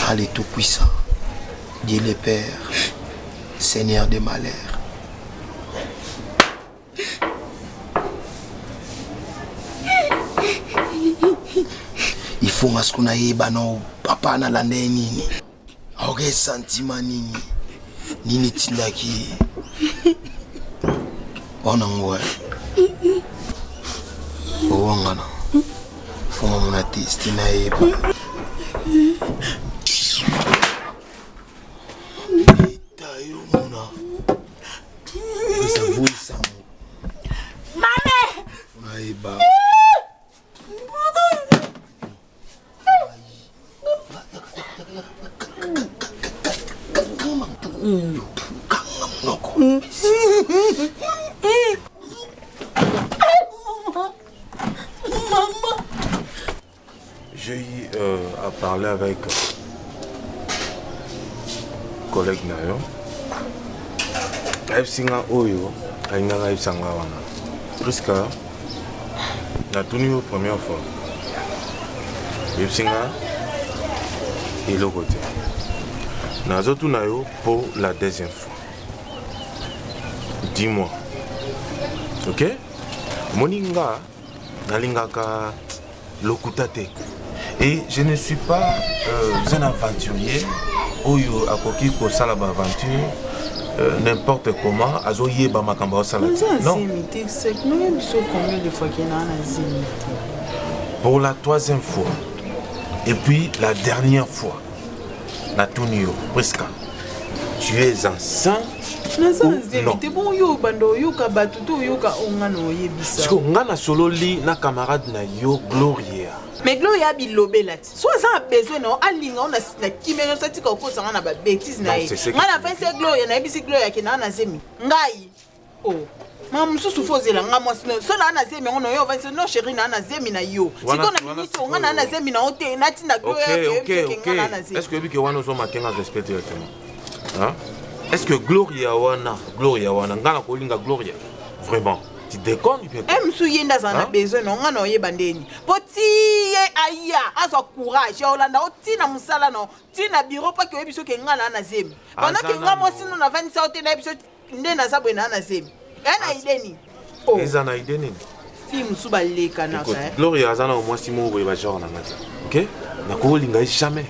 Allez tout puissant. Dieu le Père. Seigneur des malheurs. Il faut que nous ayons papa na lande nini. oke sentiment nini tindaki ona ngwe owangana fonga mona testi na eba tayo mona vous ça Maman on eba J'ai eu à parler avec collègue Nayo. Singa Oyo, Aïnga Sanga Wana. Presque la tournée première fois. Singa et le côté. Nazotu Nayo pour la deuxième fois. Dis-moi. Ok? Moninga, Nalingaka, Lokutate. Et je ne suis pas un aventurier. Oyo akoki ko sala aventure n'importe comment. Azoye ba makamba sala. Non. Pour la troisième fois. Et puis la dernière fois. Natunio, presque. Tu es enceinte. Non. Parce que ngana solo li na camarade na yo Gloria. Mais Gloria bilobe lati. Soit ça a besoin non alinga on a na kimeno sati ka ko sanga na ba bêtise na ye. Ngana fa se Gloria na bisi Gloria ke na zemi. Ngai. Oh. Mama mususu fozela nga mwasi no. So na zemi ngono yo va se no chérie na zemi na yo. Siko na miniso ngana na zemi na hotel na tinda Gloria ke ngana na zemi. Est-ce que biki wana zo makenga respect directement? Hein? Est-ce que Gloria wana ngana ko linga Gloria? Vraiment? Tu déconnes bien. Msu yenda zana besoin no ngana oyeba ndeni. Poti ye aya azo courage ya olanda otina musala no. Tina bureau pa ke oyebiso ke ngana na zemi. Pendant que nga mwasi no na vanisa otena ebiso ndena sabwe na zemi. Ena ideni. Oh. Ezana ideni. Fi musu baleka na ka. Gloria azana mwasi mo boye ba genre na ngati. OK? Na ko linga jamais.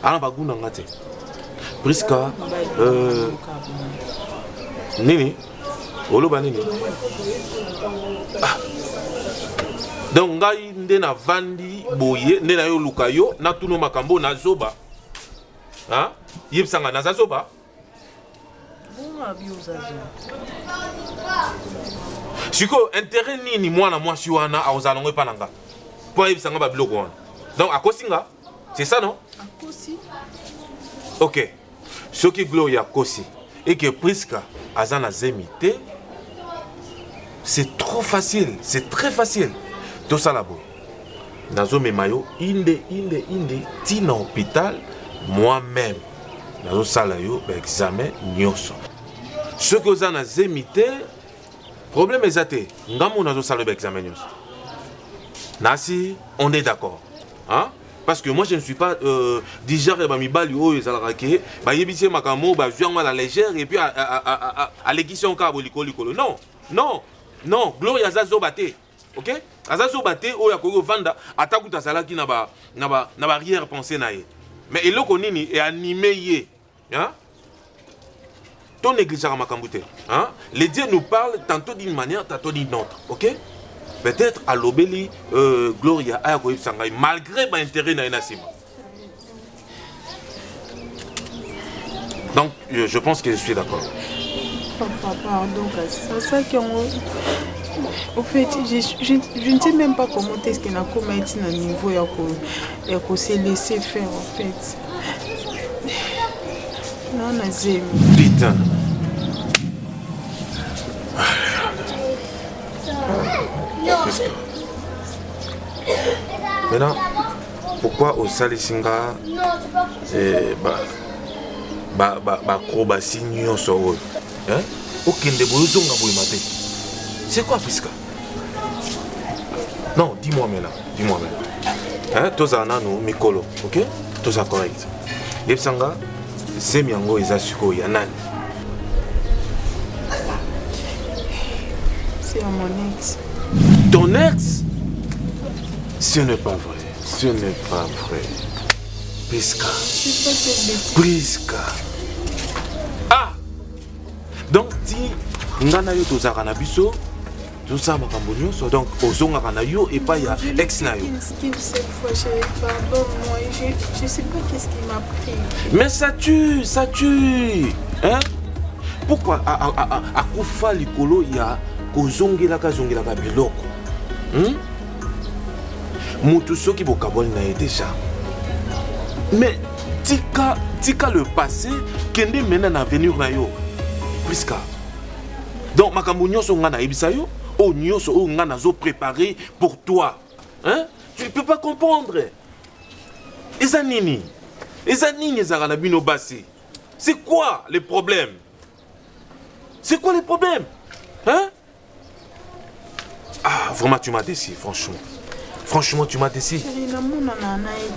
Ana baguna ngati. Priska nini? Oloba nini? Ah. Donc ngai nde na vandi boye nde na yo luka yo na tuno makambo na zoba. Hein? Yebsanga na zoba. Siko intérêt nini mwana mwasi wana aozalongo pananga. Po yebsanga ba biloko wana. Donc akosinga? C'est ça non? Akosi. OK. Ce qui Gloria Kosi et que Priska Azana Zemite, c'est trop facile, c'est très facile. Tout ça là-bas. Nazo Memayo, inde, tina hôpital, moi-même. Nazo Salayo, examen, nyoso. Ce que Azana Zemite, problème est athée. Ngamo Nazo Salayo, examen, nyoso. Nasi, on est d'accord. Hein? Parce que moi je ne suis pas déjà bamibali o ezalaka ba yebisi makamo ba juanga la légère et puis à l'équision ka boliko likolo. Non, Gloria zazo baté. OK? Azazo baté o yakoko vanda atakuta salaki na ba arrière pensée na ye. Mais eloko nini est animé yé. Hein? Ton négligera makambouté. Hein? Les dieux nous parlent tantôt d'une manière, tantôt d'une autre. OK? Peut-être à l'obéli, Gloria a Sangai, malgré mon intérêt dans Nassim. Donc, je pense que je suis d'accord. Pardon, c'est ça qu'on. Au fait, je ne sais même pas comment est-ce qu'on a commis un niveau et qu'on s'est laissé faire, en fait. Non, Nazim. Putain. Maintenant, pourquoi au Salisinga acrobatie nyonso hein? Okende boyozonga boy maté. C'est quoi Priska? Non, dis-moi maintenant. Hein, toza nano mikolo, OK? Toza correct. Yebsanga, Zemiango ezasuko ya nani? C'est à mon ex. Ton ex? Ce n'est pas vrai. Priska. Priska. Ah! Donc, si ngana yo tozaka na biso, tozala makambo nyonso, donc ozongaka na yo et pas ya ex na yo. Cette fois, chérie, pardonne-moi. Je sais pas qu'est-ce qui m'a pris. Mais ça tue. Hein? Pourquoi à Koufa Likolo il y a kozongelaka biloko? Mutu soki bokaboli na ye déjà. Mais tika le passé kende mena na avenir na yo. Priska. Donc makambo nyonso nga na yebisa yo, o nyonso o nga nazo préparer pour toi. Hein? Tu ne peux pas comprendre. Ezanini ezaka na bino basi. C'est quoi les problèmes? C'est quoi les problèmes? Hein? Ah, vraiment tu m'as déçu, franchement. Franchement, tu m'as déçu.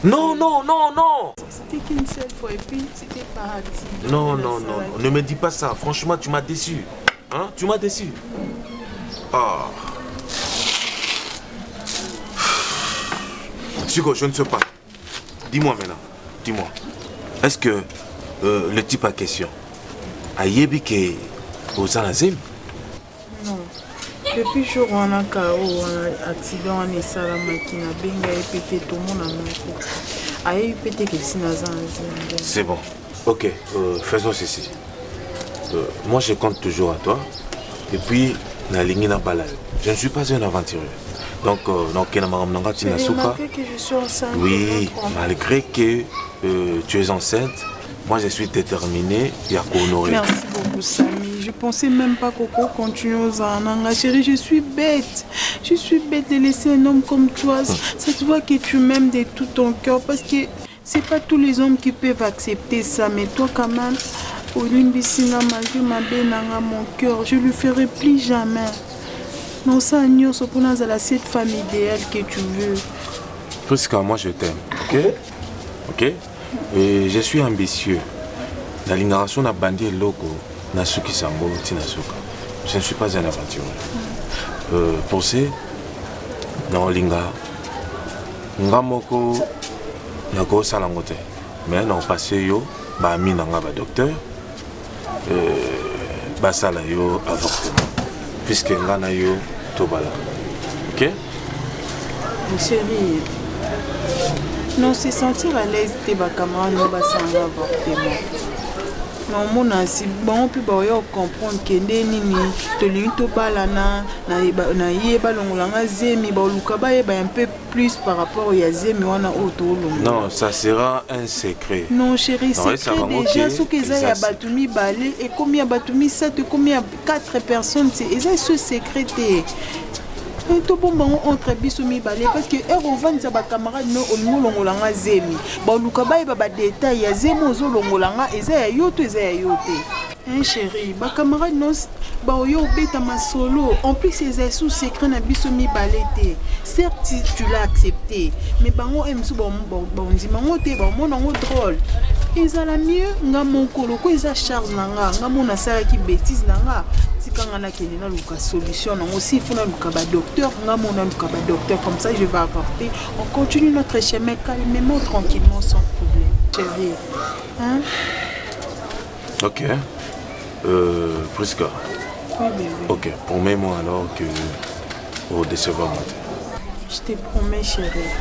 Non. C'était qu'une seule fois et puis c'était parti. Non. Ne me dis pas ça. Franchement, tu m'as déçu. Hein? Tu m'as déçu. Ah. Chico, je ne sais pas. Dis-moi maintenant. Dis-moi. Est-ce que le type a question? Ayebi ke Ozanazim? Non. Depuis le jour où on a un accident, on est salama qui n'a bien répété tout le monde a répété que c'est Nazanazim. C'est bon. Ok, faisons ceci. Moi, je compte toujours à toi. Et puis, je ne suis pas un aventurier. Donc, malgré que je suis enceinte. Oui, malgré que tu es enceinte, moi je suis déterminé à honorer. Merci beaucoup, Samy. Je pensais même pas Coco continue aux Ananga. Chérie, je suis bête. Je suis bête de laisser un homme comme toi. Ça te voit que tu m'aimes de tout ton cœur. Parce que c'est pas tous les hommes qui peuvent accepter ça. Mais toi, quand même, malgré ma benanga, mon cœur, je le ferai plus jamais. Non, ça, c'est pour nous cette femme idéale que tu veux. Priska, moi je t'aime, ok? Et je suis ambitieux. La libération n'a bandé loco, Nasuki Sambo, Tinasuka. Je ne suis pas un aventurier. Pour ça, non, Linga, Ngamoko, Nako Salangote. Mais non, passé yo, ba mi nanga ba docteur, ba sala yo avortement. Puisque ngana yo tobala. Ok? Chérie, non, c'est sentir à l'aise tes camarades nous va s'en avortement. Non, mon asi, bon, puis bah, on comprendre que nini, te l'into balana, na yeba longolanga zemi, bah, lukaba yeba un peu plus par rapport à zemi wana auto longo. Non, ça sera un secret. Non, chérie, c'est déjà ce que ça y a batumi balé et combien batumi 7 combien 4 personnes, c'est ce secret. Tout bon entre bisomi balé parce que Ervan ça ba camarade no olongolanga zemi ba lukaba ba détail ya zemo zo longolanga eza ya yoto hein chérie ba camarade no ba yo beta masolo en plus c'est sous secret na bisomi balé té certes tu l'as accepté mais bango emsu ba ndima ngote ba mona ngo drôle ezala mieux nga mon koloko eza charge nanga nga mona sala ki bêtise nanga tikanga na kende na luka solution nango si fona luka ba docteur nga mona luka ba docteur comme ça je vais avorter on continue notre chemin calmement tranquillement sans problème chérie hein ok Priska oui bébé ok promets-moi alors que au décevoir moi je te promets chérie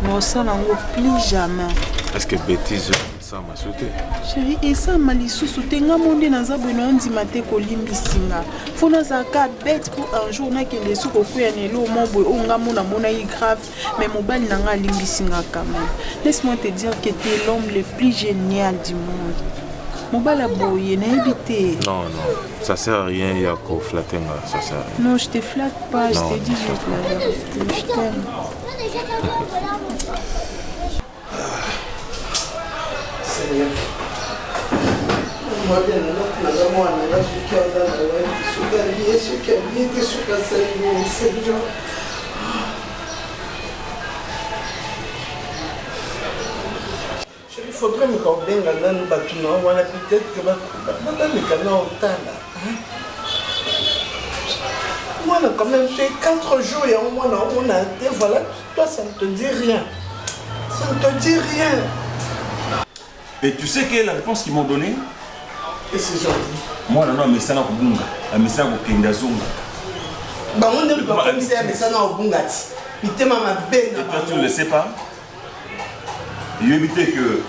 non ça nango plus jamais est-ce que bêtise ça m'a sauté chérie et ça m'a lisusu tenga monde naza beno ndima te kolimbisinga fona zaka bête pour un jour na kende suko kuya nelo mobo onga mona mona yi grave mais mobali nanga limbisinga quand même laisse-moi te dire que tu es l'homme le plus génial du monde mobala boye na éviter non ça sert à rien ya ko flattenga ça sert à rien non je te flatte pas je te dis la vérité je t'aime Moi bien la moi là je suis dans il faudrait me comprendre dans le bâtiment on a peut-être que dans le canal autant moi quand même fait 4 jours et au moins on a été voilà toi ça ne te dit rien ça ne te dit rien Et tu sais quelle est la réponse qu'ils m'ont donnée? Et c'est gentil. Moi, non, mais ça n'a pas bunga. Mais ça n'a pas zunga. Bah, on ne peut pas comme ça, mais ça n'a pas bunga. Mais tu ne le sais pas. Il évité que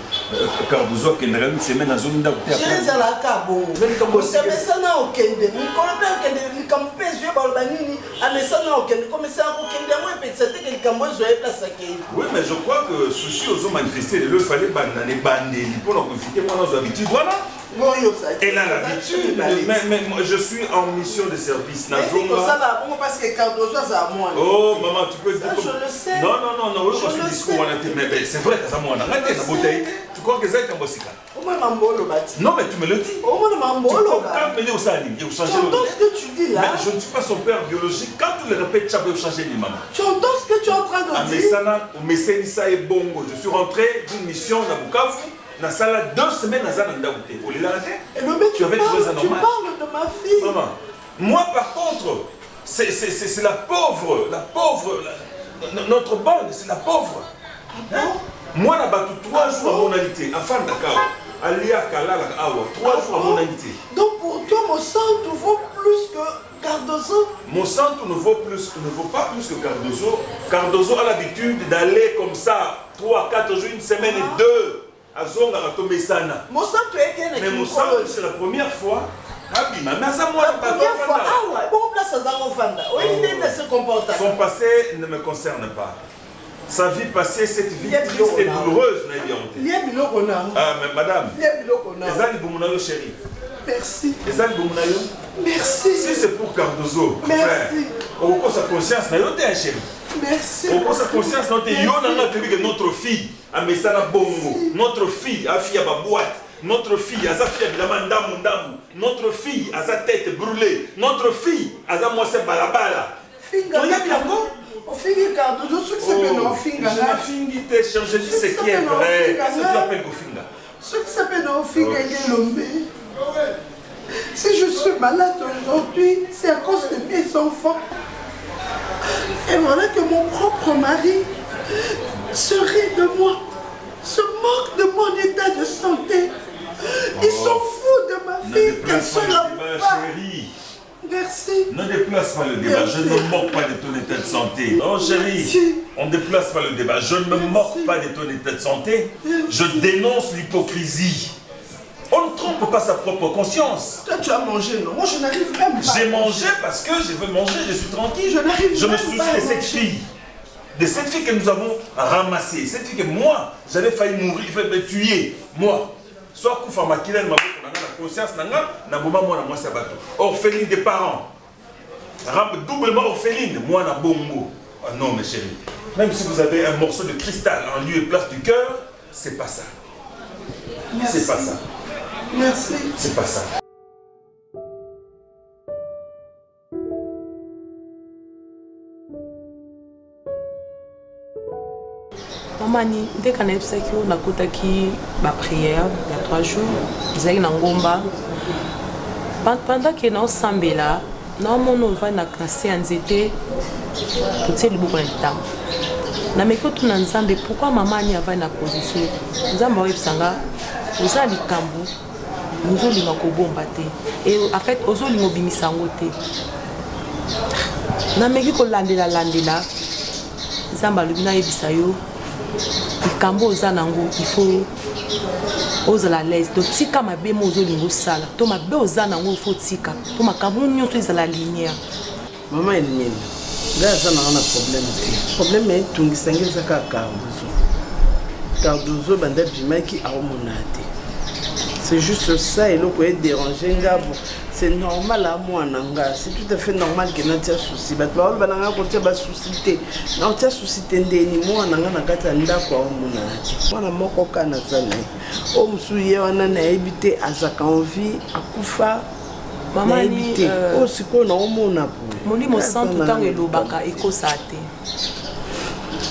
Cardozo qui est une semaine à zone d'Aouté. Je les ai là, Cabo. Vous savez, ça n'a aucun de nous. Quand on peut jouer dans le banini, mais ça n'a aucun de. Comme ça, aucun de moi, peut-être que quelqu'un moi jouer place à qui. Oui, mais je crois que ceux-ci ont manifesté, il fallait banner pour nous profiter. Moi, nos habitudes, voilà. Elle a l'habitude, mais moi, je suis en mission de service. Parce que Cardozo, c'est à moi. Oh, maman, tu peux dire. Je le sais. Non, je suis discours. Mais c'est vrai que ça m'a arrêté la bouteille. Tu crois que c'est un bossika? Non, mais tu me le dis. J'entends ce que tu dis là. Mais je ne suis pas son père biologique. Quand tu le répètes, tu peux changer les mamans. Tu entends ce que tu es en train de dire? Je suis rentré d'une mission à Bukavu. Dans ça 2 semaines à Zanandaouté. Tu parles de ma fille. Maman, moi par contre, c'est la pauvre, notre bonne, c'est la pauvre. Ah bon? Moi, je battu 3 jours à mon alité, à fin Dakar, à Lia Kalala, 3 jours à mon alité. Donc pour toi, mon sang vaut plus que Cardozo? Mon sang ne vaut pas plus que Cardozo. Cardozo a l'habitude d'aller comme ça, 3, 4 jours, une semaine et 2. Mon sang, tu es bien. Mais mon sang, c'est la première fois. La première fois, ah ouais, bon place à Zarofanda. Oui, il est se comporter. Son passé ne me concerne pas. Sa vie passée, cette vie triste et douloureuse, ah, mais madame, les Ali Boumounayo chérie. Merci. Les Ali Boumounayo. Merci. Si c'est pour Cardozo, merci. Au cours de sa conscience, un chéri. Merci. Au cours de sa conscience, notre fille, à Messana Bongo, notre fille, à Fia Babouat, notre fille, à Zafia Bilamandamu, notre fille, à sa tête brûlée, notre fille, à Zamoise Balabala. Je dis ce qui est vrai. Qu'est-ce que tu appelles Kofinga? Ce qui s'appelle Ofinga Gelombe. Si je suis malade aujourd'hui, c'est à cause de mes enfants. Et voilà que mon propre mari se rit de moi, se moque de mon état de santé. Ils sont fous de ma fille, qu'elle soit là ou pas. Merci. Ne déplace pas le débat, je ne me moque pas de ton état de santé. Non chérie, on ne déplace pas le débat, je ne me moque pas de ton état de santé. Je dénonce l'hypocrisie. On ne trompe pas sa propre conscience. Toi tu as mangé, non? Moi je n'arrive même pas. J'ai mangé parce que je veux manger, je suis tranquille. Je me soucie de cette fille. De cette fille que nous avons ramassée. Cette fille que moi, j'avais failli mourir, il fallait me tuer. Moi. Soit Koufa Makila, ma conscience, moi c'est bateau. Orpheline des parents. Doublement orpheline, moi na bongo. Ah non mes chéris. Même si vous avez un morceau de cristal en lieu et place du cœur, c'est pas ça. C'est pas ça. Merci. C'est pas ça. Mamani, dès qu'on a eu ça, on a contacté ma prière il y a 3 jours. J'ai eu ngomba. Pendant que nous sommes là, nous avons fait séance d'été pour tirer le bouc de temps. Na mekoto na nzambe pourquoi maman ni avait na position. Nzambe wa sanga oza likambu. Nous olinga ko bomba te. Et en fait ozolinga bimisa ngo te. Na meki ko landela. Nzambe lubina yebisa yo. Likambo oza nango il faut ozala l'aise. Donc tika mabe mo ozolinga sala. To mabe oza nango il faut tika. To makambo nyonso ezala linéaire. Maman est mienne. Là, ça n'a pas de problème. Le problème est que tu as Cardozo. Cardozo, qui a monate. C'est juste ça, et l'autre est dérangé. C'est normal à moi, c'est tout à fait normal que nous ayons souci. Mais tu as souci. Nous avons souci. Moi, je suis Molimo sang tout temps et l'obaka ekosate.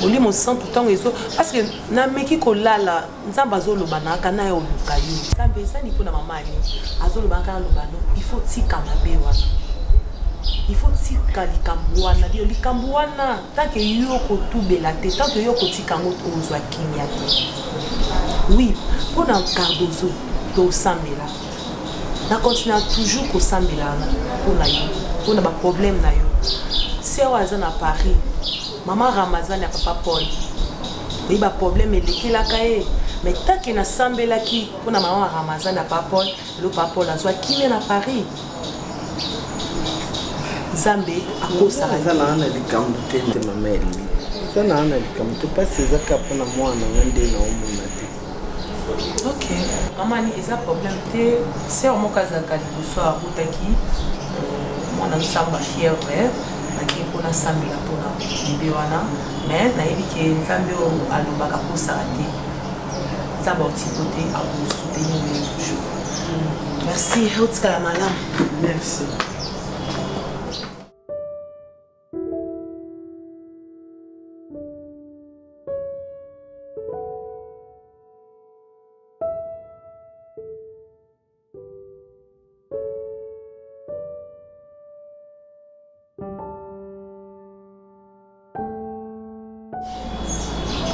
Molimo sang tout temps et so parce que na meki ko lala nzamba zo lobana kana yo lukayo. Nzambe ça ni pona mamani azo lobaka lobano il faut tika mabe wana. Il faut tika likambu wana dio likambu wana tant que yo ko tubela te tant que yo ko tika ngo ozwa kimia te. Oui, pour un cardozo, to sambela. Na continue toujours ko sambela pour na yo. Pour na ba problème na yo. Si on est à Paris, maman Ramazan et papa Paul. Il y a problème et l'équipe la caille. Mais tant qu'il y a sambela qui pour na maman Ramazan et papa Paul, le papa Paul a soit qui vient à Paris. Zambé à cause ça. Ça n'a rien de comme de ma mère. Ça n'a rien de comme tu passes ces accords pour moi na ngende na omonate. Ok, maman ni eza problème te c'est au mokaza kali bosoa utaki mwana samba fièvreaki pona sambela pona biwana mais na yebi ke nzambe o alobaka ko sarate ça va aussi côté à vous soutenir toujours. Merci Health Kalamala. Merci.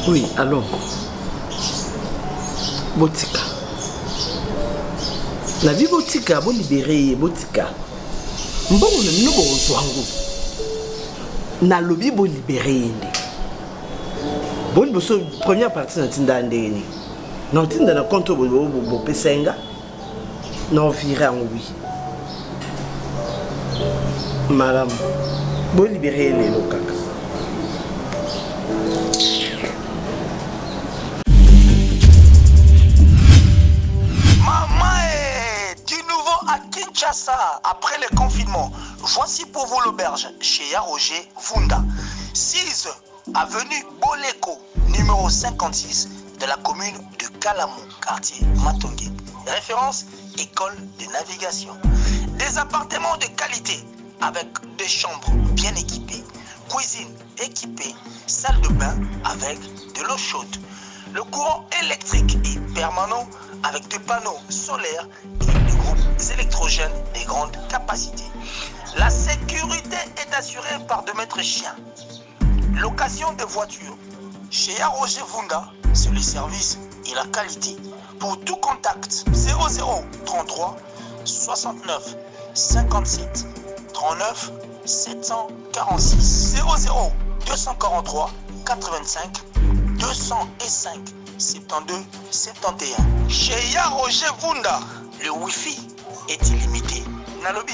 Oui, alors, Botika. La vie Botika, vous libérez Botika. Bon, nous bonsoirons. Na lobby vous libérez. Bon, vous première partie de Tinda Ndeni. Non, Tinda na compte vous pesenga. Non, vira en oui. Madame, vous libérez les locaux. Kinshasa, après le confinement, voici pour vous l'auberge chez Roger Vunda, 6 avenue Boleko, numéro 56 de la commune de Kalamou, quartier Matongé. Référence, école de navigation. Des appartements de qualité avec des chambres bien équipées, cuisine équipée, salle de bain avec de l'eau chaude. Le courant électrique est permanent avec des panneaux solaires et des groupes électrogènes de grande capacité. La sécurité est assurée par 2 maîtres chiens. Location de voitures. Chez Roger Vunda, sur les services et la qualité. Pour tout contact, 00 33 69 57 39 746 00 243 85 205 72 71. Chez Roger Vunda, le Wi-Fi est illimité. Nalobi,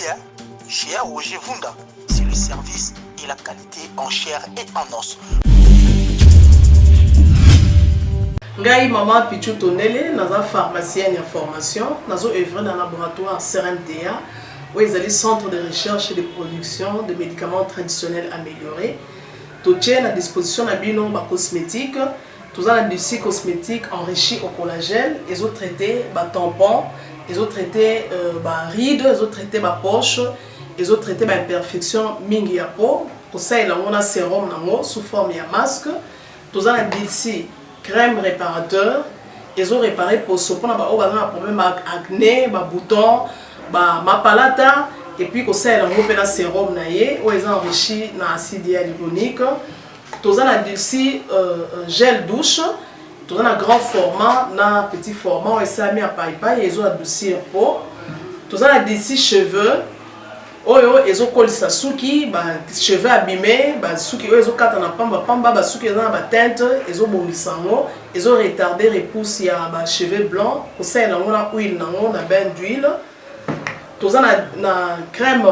chez Roger Vunda, c'est le service et la qualité en chair et en os. Ngai maman Pichu Tonele, naza pharmacienne en formation, nazo œuvre dans le laboratoire CRMTA, où ils allaient centre de recherche et de production de médicaments traditionnels améliorés. Tout tient à disposition de bino cosmétiques. Tous les industries cosmétiques enrichis au collagène, ils ont traité tampons, ils ont traité rides, ils ont traité poche, ils ont traité imperfection mingi ya peau. Pour ça, il a un sérum sous forme de masque. Tous les industries crème réparateur, ils ont réparé pour ce qu'on a un problème acné, boutons, mapalata, et puis pour ça, il a un sérum où ils ont enrichi dans l'acide hyaluronique. Tous les industries gel douche, tous les grand format, na petit format, et ça mis à paille, ils ont adouci un peau. Tous les industries cheveux, ils ont collé sa souki, cheveux abîmés, souki, ils ont quatre en pamba, souki ils ont teinte, ils ont bolissango, ils ont retardé repousse il y a cheveux blancs, pour ça ils ont huile, na bain d'huile. Tous les crème,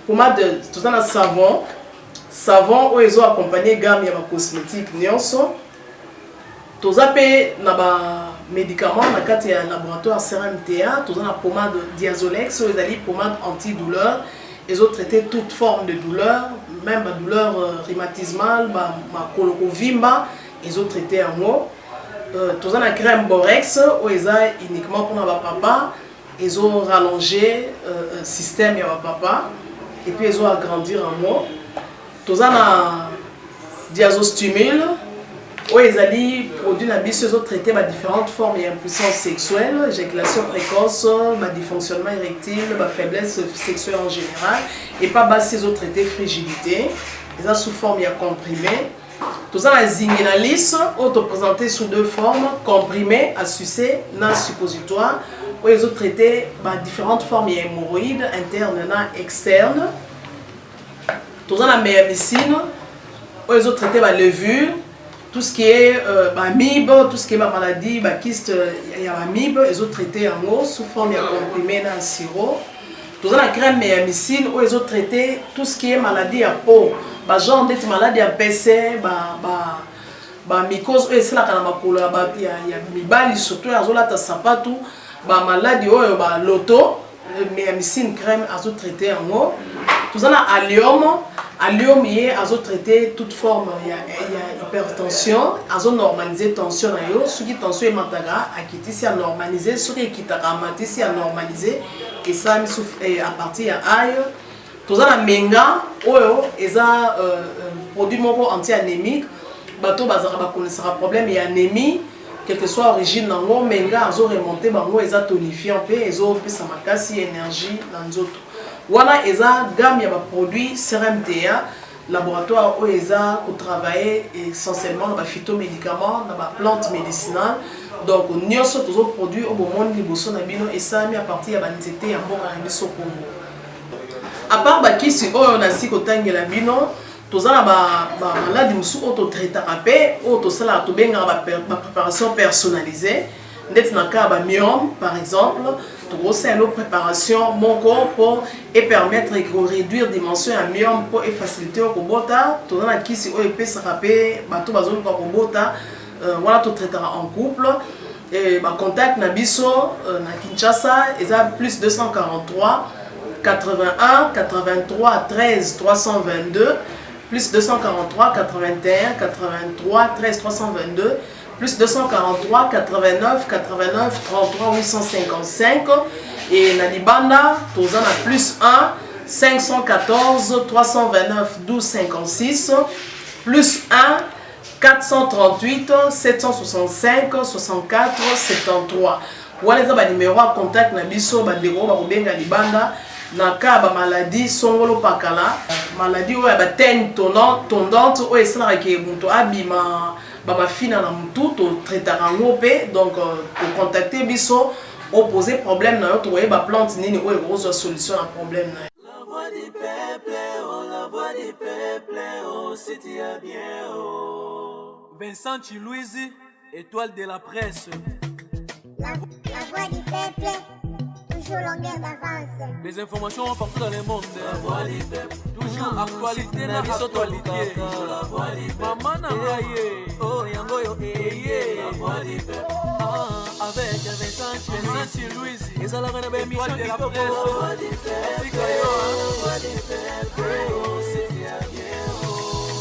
pommade, tous les savon où ils ont accompagné gamme ya cosmétique nyonso. Tous les médicaments dans le laboratoire CRMTA, tous les pommade Diazolex, où ils ont pommade antidouleur. Ils ont traité toute forme de douleur, même la douleur rhumatismale, ma colorovimba, ils ont traité en haut. Tous les crème Borex, où ils ont uniquement pour notre papa, ils ont rallongé le système ya papa et puis ils ont agrandi en haut. Tous les diazostimule, où ils ont produit la bise, ils ont traité différentes formes d'impuissance sexuelle, éjaculation précoce, dysfonctionnement érectile, faiblesse sexuelle en général, et pas bas ils ont traité frigidité, ils ont sous forme comprimé, Tout ça, la zinginaliste, auto-présentée sous 2 formes, comprimé, à sucer, non suppositoire, où ils ont traité différentes formes hémorroïdes, internes et externes. Tout ça, la médecine, où ils ont traité la levure, tout ce qui est amibe, tout ce qui est maladie, kyste, il y a amibe, ils ont traité en eau sous forme de comprimé dans le sirop. Tout ça, la crème médecine, où ils ont traité tout ce qui est maladie à peau. Genre des maladies à PC, mycose, c'est la canamacola, il y a mibali, surtout, il y a tout, maladie, l'auto, médecine crème, ils ont traité en eau. Tout ça, allium, il y a traité toute forme, il y a hypertension, ils ont normalisé tension, ceux qui tension est mataga, à quitter si à normaliser, ceux qui quittent à mater si à normaliser, et ça à partir à aïe. Tout ça, la menga, ils ont produit anti-anémique, bateau connaissera problème et anémie, quelle que soit l'origine, menga, ils ont remonté, ils ont tonifié, ils ont plus de énergie dans les autres. Voilà, ils ont gamme de produits CRMTA, laboratoire où ils ont travaillé essentiellement dans les phytomédicaments, dans les plantes médicinales. Donc, nous avons tous les produits au monde et ça mis à partir de l'anxiété et de Congo. À part bakisi on a si kotangi la bino tozala maladi musu auto traitera pe auto sala to benga ba préparation personnalisée ndeti na ka ba myome par exemple to c'est une préparation mon corps et permettre de réduire dimension à myome pour faciliter au kobota tozala kisi o epé sera pe bato bazoli ko kobota voilà to traitera en couple et ba contact na biso na Kinshasa eza plus 243 81 83 13 322 plus 243 81 83 13 322 plus 243 89 89 33 855 et na libanda tozana plus 1 514 329 12 56 plus 1 438 765 64 73 voilà ça ba numéro à contact na biso ba ndeko ba kobenga libanda na ka ba maladie songolo pakala maladie oya ba tene tondante o esala ke muto abima ba mafina na mutu to traitera ngope donc pour contacter biso o poser problème na yo to ba plante nini o grosse solution à problème na la voix du peuple oh la voix du peuple oh c'était bien oh Vincent Chilouise étoile de la presse la voix du peuple toujours longueur d'avance. Les informations partout dans le monde. La voix du peuple. Toujours actualité na actualité. La voix du peuple. Maman na ngaye. Oh yango yo eye. La voix du peuple. Avec Vincent Louise. Et ala kana ba mission de la presse. La voix du peuple. La voix du peuple. Oh c'est bien.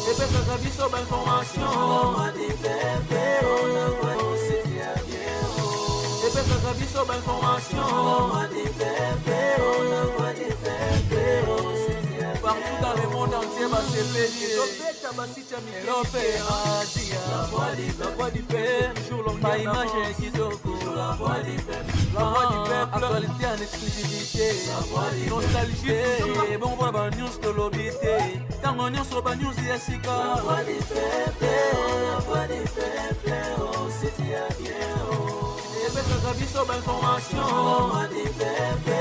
Et peuple rabiso ba information. La voix du peuple. La voix c'est bien. Et peuple rabiso ba information. Partout dans le monde entier, va se payer. La voix du peuple, toujours longue image kitoko. La voix du peuple, actualité en exclusivité. Nostalgie, bon pour la news de l'obité. Quand on news sur la news d'Yessica. La voix du peuple, oh c'est bien. Et peuple rabiso ba information. La voix du peuple.